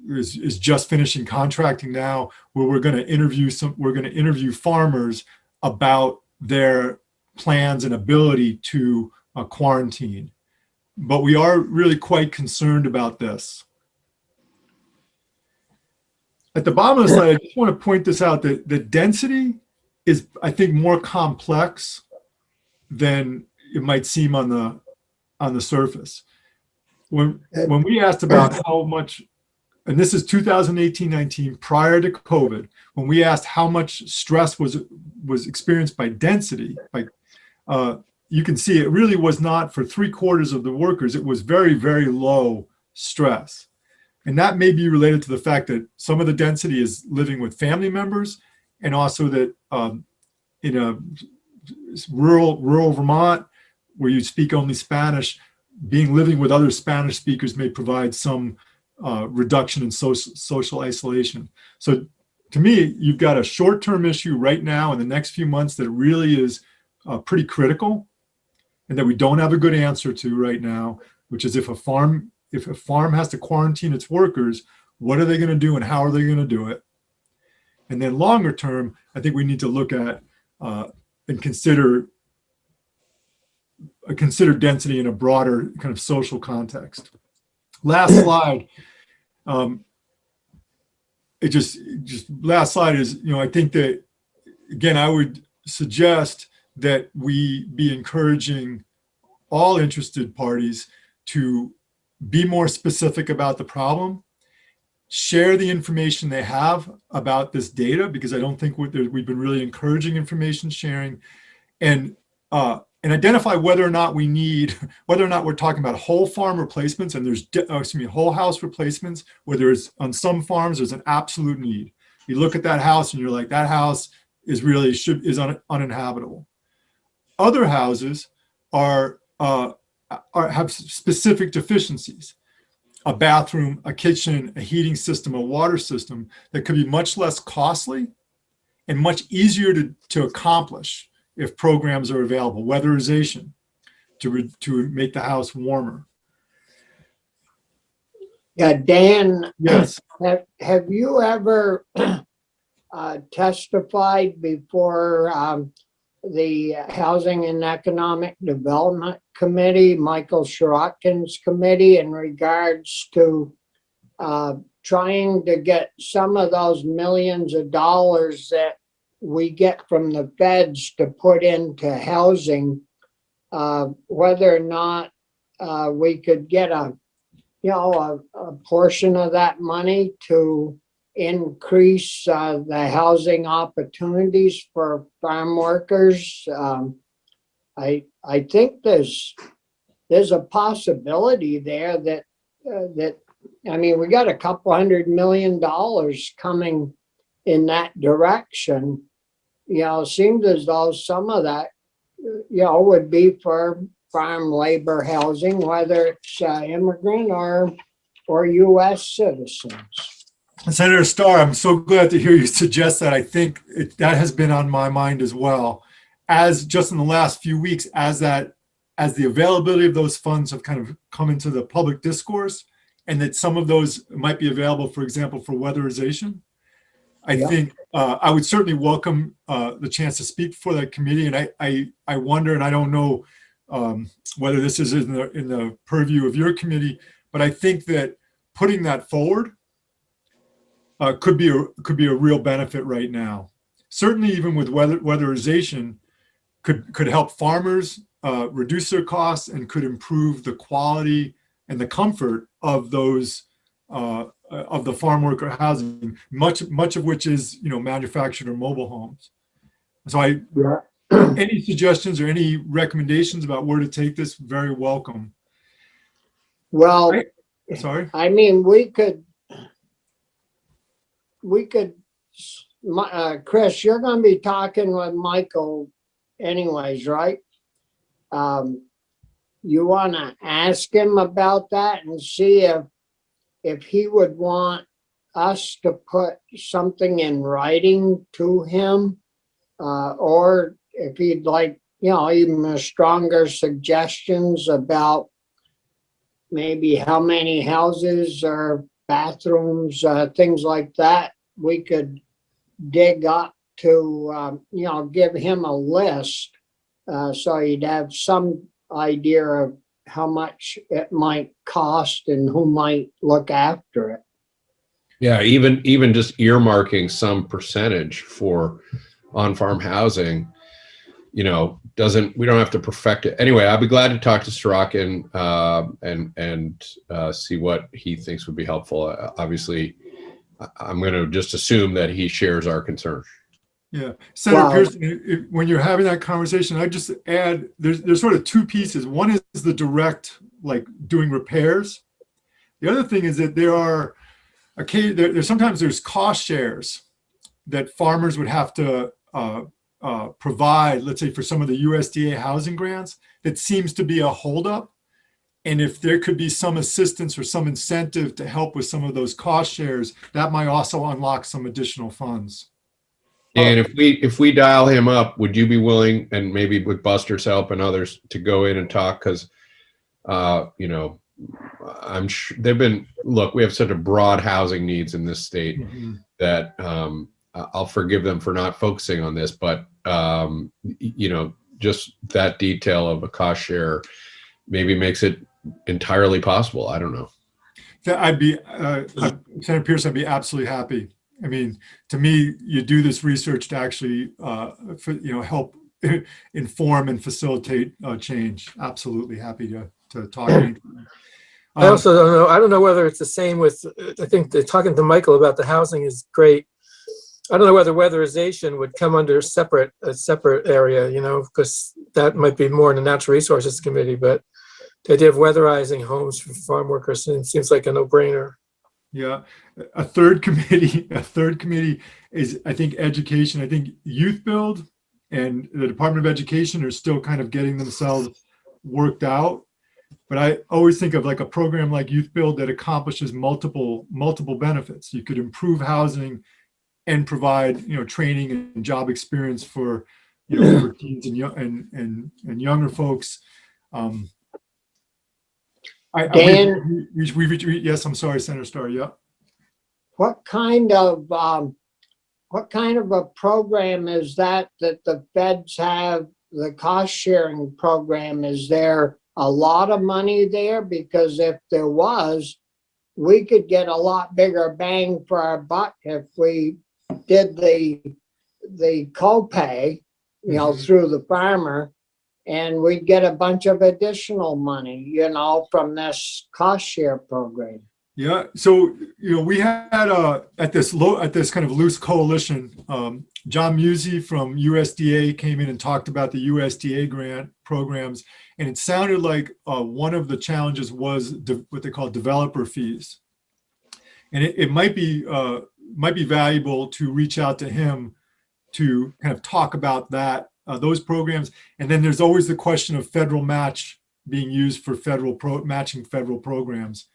is just finishing contracting now, where we're going to interview farmers about their plans and ability to quarantine. But we are really quite concerned about this. At the bottom of the slide, I just want to point this out, that the density is, I think, more complex than it might seem on the surface. When we asked about how much, and this is 2018-19, prior to COVID, when we asked how much stress was experienced by density, you can see it really was not for 3/4 of the workers. It was very, very low stress. And that may be related to the fact that some of the density is living with family members, and also that in a rural Vermont, where you speak only Spanish, living with other Spanish speakers may provide some reduction in social isolation. So to me, you've got a short-term issue right now in the next few months that really is pretty critical, and that we don't have a good answer to right now, which is if a farm has to quarantine its workers, what are they going to do and how are they going to do it? And then longer term, I think we need to look at and consider density in a broader kind of social context. Last slide. Last slide is, I think that, again, I would suggest that we be encouraging all interested parties to be more specific about the problem, share the information they have about this data, because I don't think we've been really encouraging information sharing, and identify whether or not we're talking about whole farm replacements, and there's whole house replacements, where there's, on some farms, there's an absolute need. You look at that house and you're like, that house is really uninhabitable. Other houses have specific deficiencies, a bathroom, a kitchen, a heating system, a water system, that could be much less costly and much easier to accomplish if programs are available. Weatherization to make the house warmer. Yeah, Dan, Yes. have you ever testified before the Housing and Economic Development Committee, Michael Sorokin's committee, in regards to trying to get some of those millions of dollars that we get from the feds to put into housing, whether or not we could get a portion of that money to increase the housing opportunities for farm workers? I think there's a possibility there that we got a couple $100 million coming in that direction. Seems as though some of that would be for farm labor housing, whether it's immigrant or U.S. citizens. Senator Starr, I'm so glad to hear you suggest that. I think that has been on my mind as well, as just in the last few weeks, as the availability of those funds have kind of come into the public discourse, and that some of those might be available, for example, for weatherization. I think I would certainly welcome the chance to speak for that committee. And I wonder, and I don't know whether this is in the purview of your committee, but I think that putting that forward could be a real benefit right now. Certainly, even with weatherization, could help farmers reduce their costs and could improve the quality and the comfort of those of the farm worker housing, much of which is manufactured or mobile homes. So any suggestions or any recommendations about where to take this, very welcome. Well, Sorry. We could, Chris, you're going to be talking with Michael anyways, right? You want to ask him about that and see if he would want us to put something in writing to him, or if he'd like, even stronger suggestions about maybe how many houses or bathrooms, things like that, we could dig up to, give him a list, so he'd have some idea of how much it might cost and who might look after it. Yeah, even just earmarking some percentage for on-farm housing, we don't have to perfect it. Anyway, I'll be glad to talk to Sorokin and see what he thinks would be helpful. Obviously, I'm going to just assume that he shares our concern. Yeah, Senator Pearson, when you're having that conversation, I just add there's sort of two pieces. One is the direct, like doing repairs. The other thing is that sometimes there's cost shares that farmers would have to provide, let's say for some of the USDA housing grants, that seems to be a holdup. And if there could be some assistance or some incentive to help with some of those cost shares, that might also unlock some additional funds. And if we dial him up, would you be willing, and maybe with Buster's help and others, to go in and talk? Because, I'm sure we have such a broad housing needs in this state that I'll forgive them for not focusing on this, but just that detail of a cost share maybe makes it entirely possible. I don't know. Senator Pierce, I'd be absolutely happy. I mean, to me, you do this research to actually, help inform and facilitate change. Absolutely happy to talk. I also don't know. I don't know whether it's the same with. I think talking to Michael about the housing is great. I don't know whether weatherization would come under a separate area, because that might be more in the Natural Resources Committee. But the idea of weatherizing homes for farm workers seems like a no-brainer. Yeah, a third committee is, I think, education. I think Youth Build and the Department of Education are still kind of getting themselves worked out. But I always think of like a program like Youth Build that accomplishes multiple benefits. You could improve housing and provide, training and job experience for, for teens and younger folks. Dan? Yes, I'm sorry, Senator Starr. Yeah. What kind of a program is that the feds have? The cost sharing program, is there a lot of money there? Because if there was, we could get a lot bigger bang for our buck if we did the copay, through the farmer, and we'd get a bunch of additional money, from this cost share program. Yeah. So, we had at this kind of loose coalition, John Musey from USDA came in and talked about the USDA grant programs. And it sounded like one of the challenges was what they call developer fees. And it might be valuable to reach out to him to kind of talk about that, those programs. And then there's always the question of federal match being used for matching federal programs.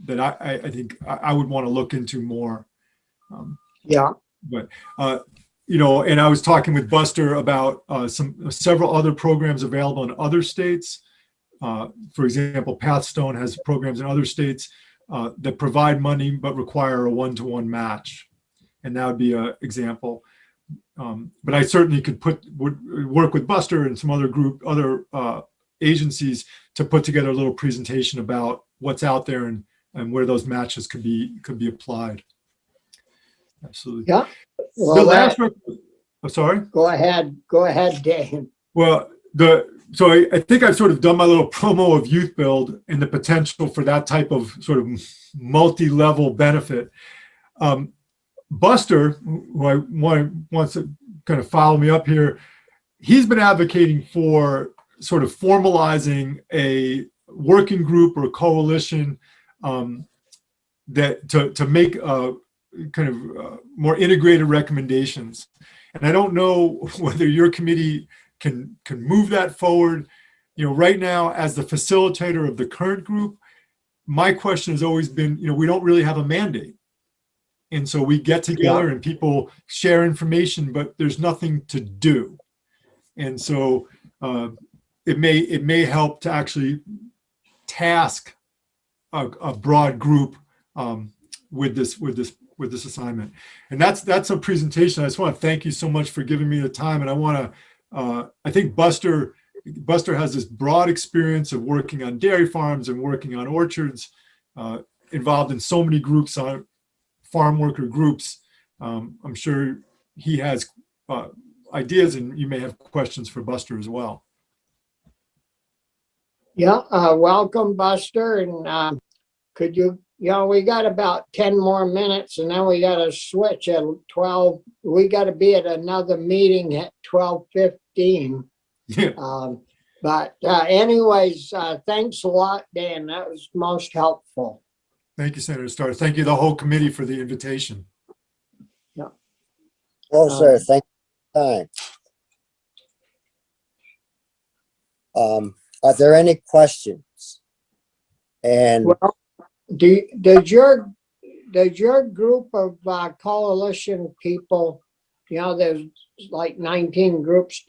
That I think I would want to look into more. Yeah. But, and I was talking with Buster about several other programs available in other states. For example, Pathstone has programs in other states that provide money but require a one-to-one match. And that would be an example. But I certainly would work with Buster and some other agencies to put together a little presentation about what's out there and where those matches could be applied. Absolutely. Yeah. Well, sorry. Go ahead, Dan. Well, so I think I've sort of done my little promo of Youth Build and the potential for that type of sort of multi-level benefit. Buster, who wants to kind of follow me up here, he's been advocating for sort of formalizing a working group or a coalition that to make kind of more integrated recommendations. And I don't know whether your committee can move that forward. Right now, as the facilitator of the current group, my question has always been, we don't really have a mandate. And so we get together and people share information, but there's nothing to do. And so it may help to actually task a broad group with this assignment. And that's a presentation. I just want to thank you so much for giving me the time. And I want to, I think Buster has this broad experience of working on dairy farms and working on orchards, involved in so many groups, on farm worker groups. I'm sure he has ideas, and you may have questions for Buster as well. Yeah, welcome, Buster. And could you, we got about 10 more minutes, and then we got to switch at 12. We got to be at another meeting at 12:15. Yeah. But anyways, thanks a lot, Dan. That was most helpful. Thank you, Senator Starr. Thank you, the whole committee, for the invitation. Yeah. Well, sir, thank you for your time. Are there any questions? And well, does your group of coalition people, there's like 19 groups,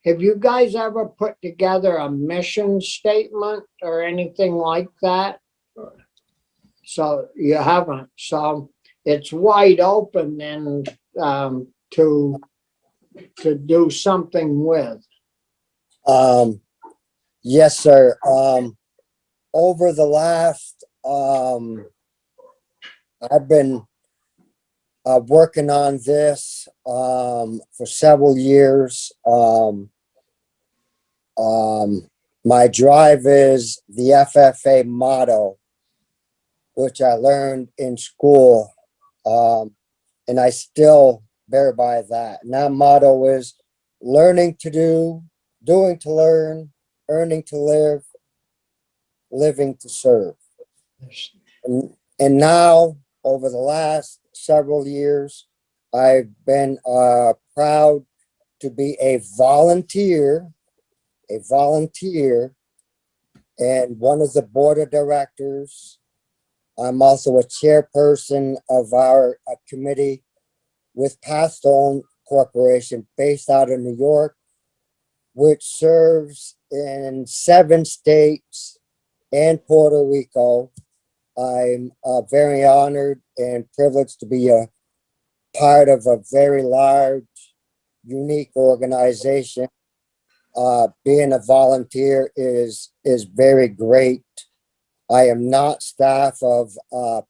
have you guys ever put together a mission statement or anything like that? So you haven't. So it's wide open, and to do something with? Yes, sir. Over the last, I've been working on this for several years. My drive is the FFA motto, which I learned in school, and I still bear by that. And that motto is learning to do, doing to learn, earning to live, living to serve. And now, over the last several years, I've been proud to be a volunteer, and one of the board of directors. I'm also a chairperson of our committee with Pathstone Corporation based out of New York, which serves in 7 states and Puerto Rico. I'm very honored and privileged to be a part of a very large, unique organization. Being a volunteer is very great. I am not staff of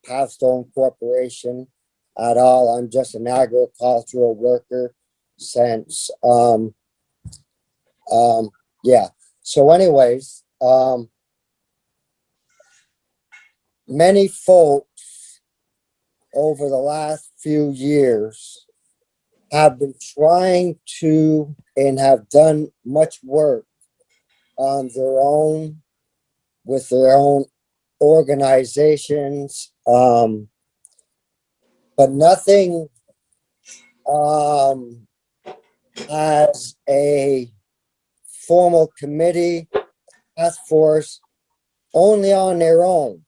Pathstone Corporation at all. I'm just an agricultural worker since, yeah. So anyways, many folks over the last few years have been trying to and have done much work on their own with their own organizations, but nothing has a formal committee, task force. Only on their own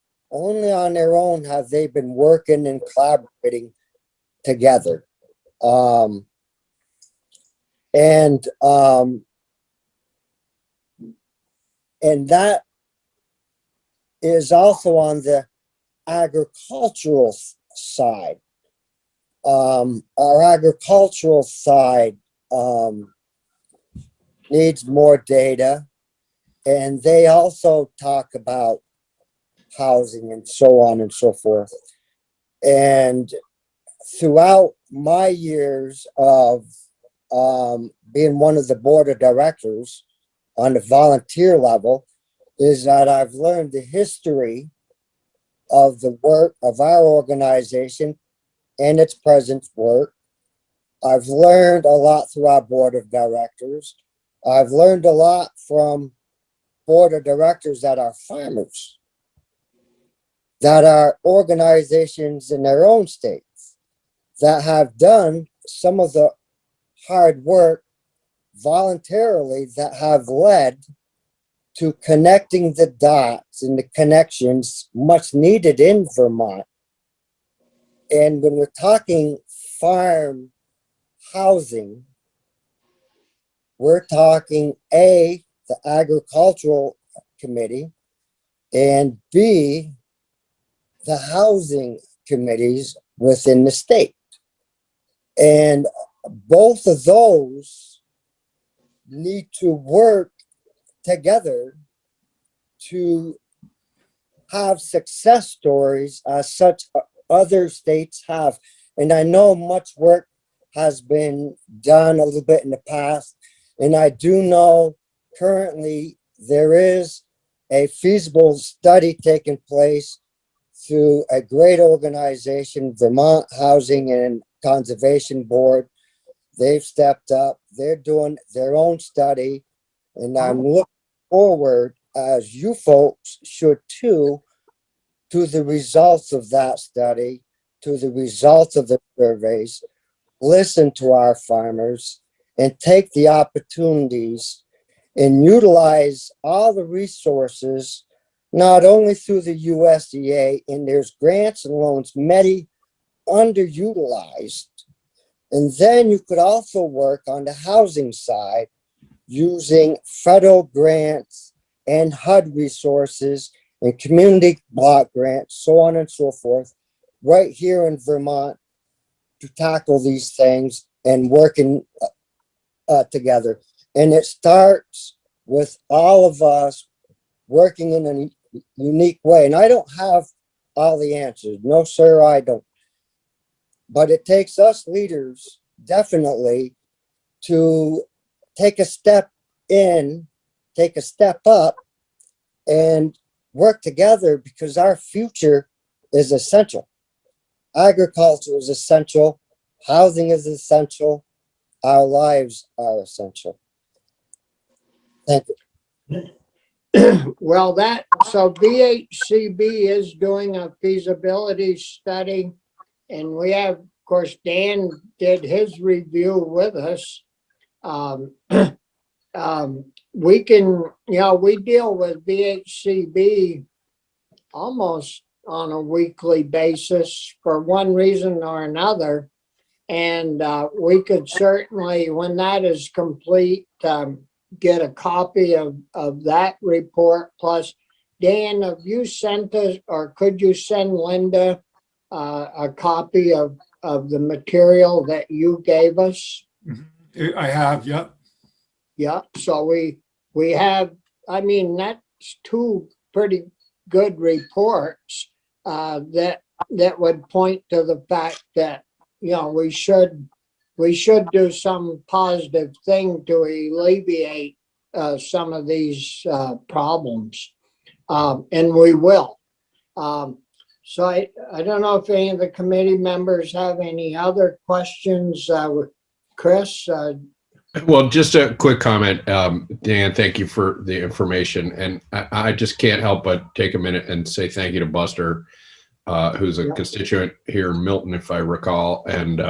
have they been working and collaborating together. And that is also on the agricultural side. Our agricultural side needs more data, and they also talk about housing and so on and so forth. And throughout my years of being one of the board of directors on the volunteer level, is that I've learned the history of the work of our organization and its present work. I've learned a lot through our board of directors. I've learned a lot from board of directors that are farmers, that are organizations in their own states, that have done some of the hard work voluntarily, that have led to connecting the dots and the connections much needed in Vermont. And when we're talking farm housing, we're talking A, the agricultural committee, and B, the housing committees within the state. And both of those need to work together to have success stories as such other states have. And I know much work has been done a little bit in the past, and I do know currently there is a feasible study taking place through a great organization, Vermont Housing and Conservation Board. They've stepped up, they're doing their own study, and I'm looking forward, as you folks should too, to the results of that study, to the results of the surveys. Listen to our farmers and take the opportunities and utilize all the resources, not only through the USDA, and there's grants and loans, many underutilized. And then you could also work on the housing side using federal grants and HUD resources and community block grants, so on and so forth, right here in Vermont, to tackle these things and working together. And it starts with all of us working in a unique way. And I don't have all the answers. No, sir, I don't. But it takes us leaders definitely to take a step in, take a step up, and work together, because our future is essential. Agriculture is essential. Housing is essential. Our lives are essential. Thank you. Well, so VHCB is doing a feasibility study, and we have, of course, Dan did his review with us. We can, we deal with VHCB almost on a weekly basis for one reason or another. And we could certainly, when that is complete, get a copy of that report. Plus, Dan, have you sent us, or could you send Linda a copy of the material that you gave us? I have, yep. Yeah, so we have, I mean, that's two pretty good reports that would point to the fact that, we should do some positive thing to alleviate some of these problems, and we will. So I don't know if any of the committee members have any other questions. Chris? Well, just a quick comment. Dan, thank you for the information. And I just can't help but take a minute and say thank you to Buster, who's a constituent here in Milton, if I recall, and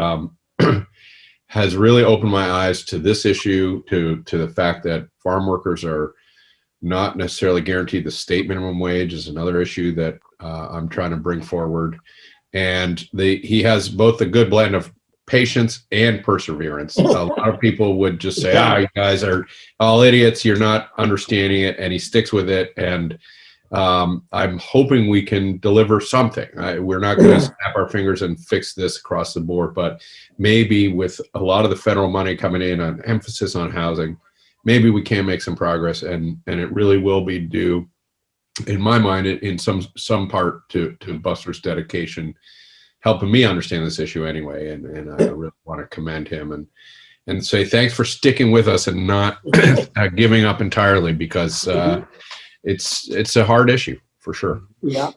has really opened my eyes to this issue, to the fact that farm workers are not necessarily guaranteed the state minimum wage is another issue that I'm trying to bring forward. And he has both a good blend of patience and perseverance. A lot of people would just say, you guys are all idiots, you're not understanding it, and he sticks with it. And I'm hoping we can deliver something. We're not going to snap our fingers and fix this across the board, but maybe with a lot of the federal money coming in on emphasis on housing, maybe we can make some progress, and it really will be due, in my mind, in some part to Buster's dedication, helping me understand this issue anyway. And I really want to commend him and say thanks for sticking with us and not giving up entirely, because it's a hard issue for sure. Yeah.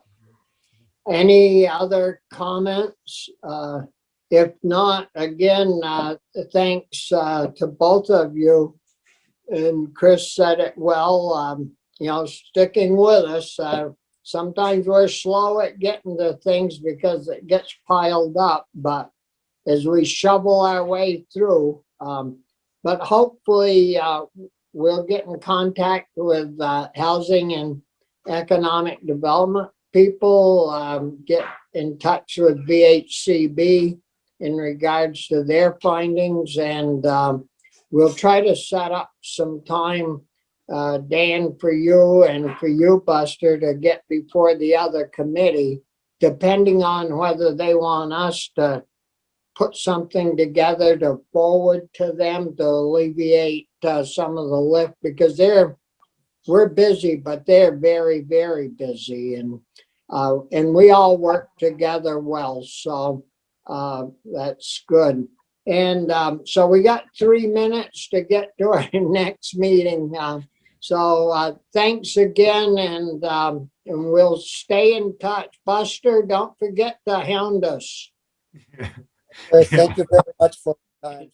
Any other comments? If not, again, thanks to both of you. And Chris said it well, sticking with us. Sometimes we're slow at getting to things because it gets piled up, but as we shovel our way through, but hopefully we'll get in contact with housing and economic development people, get in touch with VHCB in regards to their findings, and we'll try to set up some time, Dan, for you and for you, Buster, to get before the other committee, depending on whether they want us to put something together to forward to them to alleviate some of the lift, because we're busy, but they're very, very busy, and we all work together well. So that's good. And so we got 3 minutes to get to our next meeting. So thanks again, and we'll stay in touch. Buster, don't forget to hound us. Thank you very much for your time.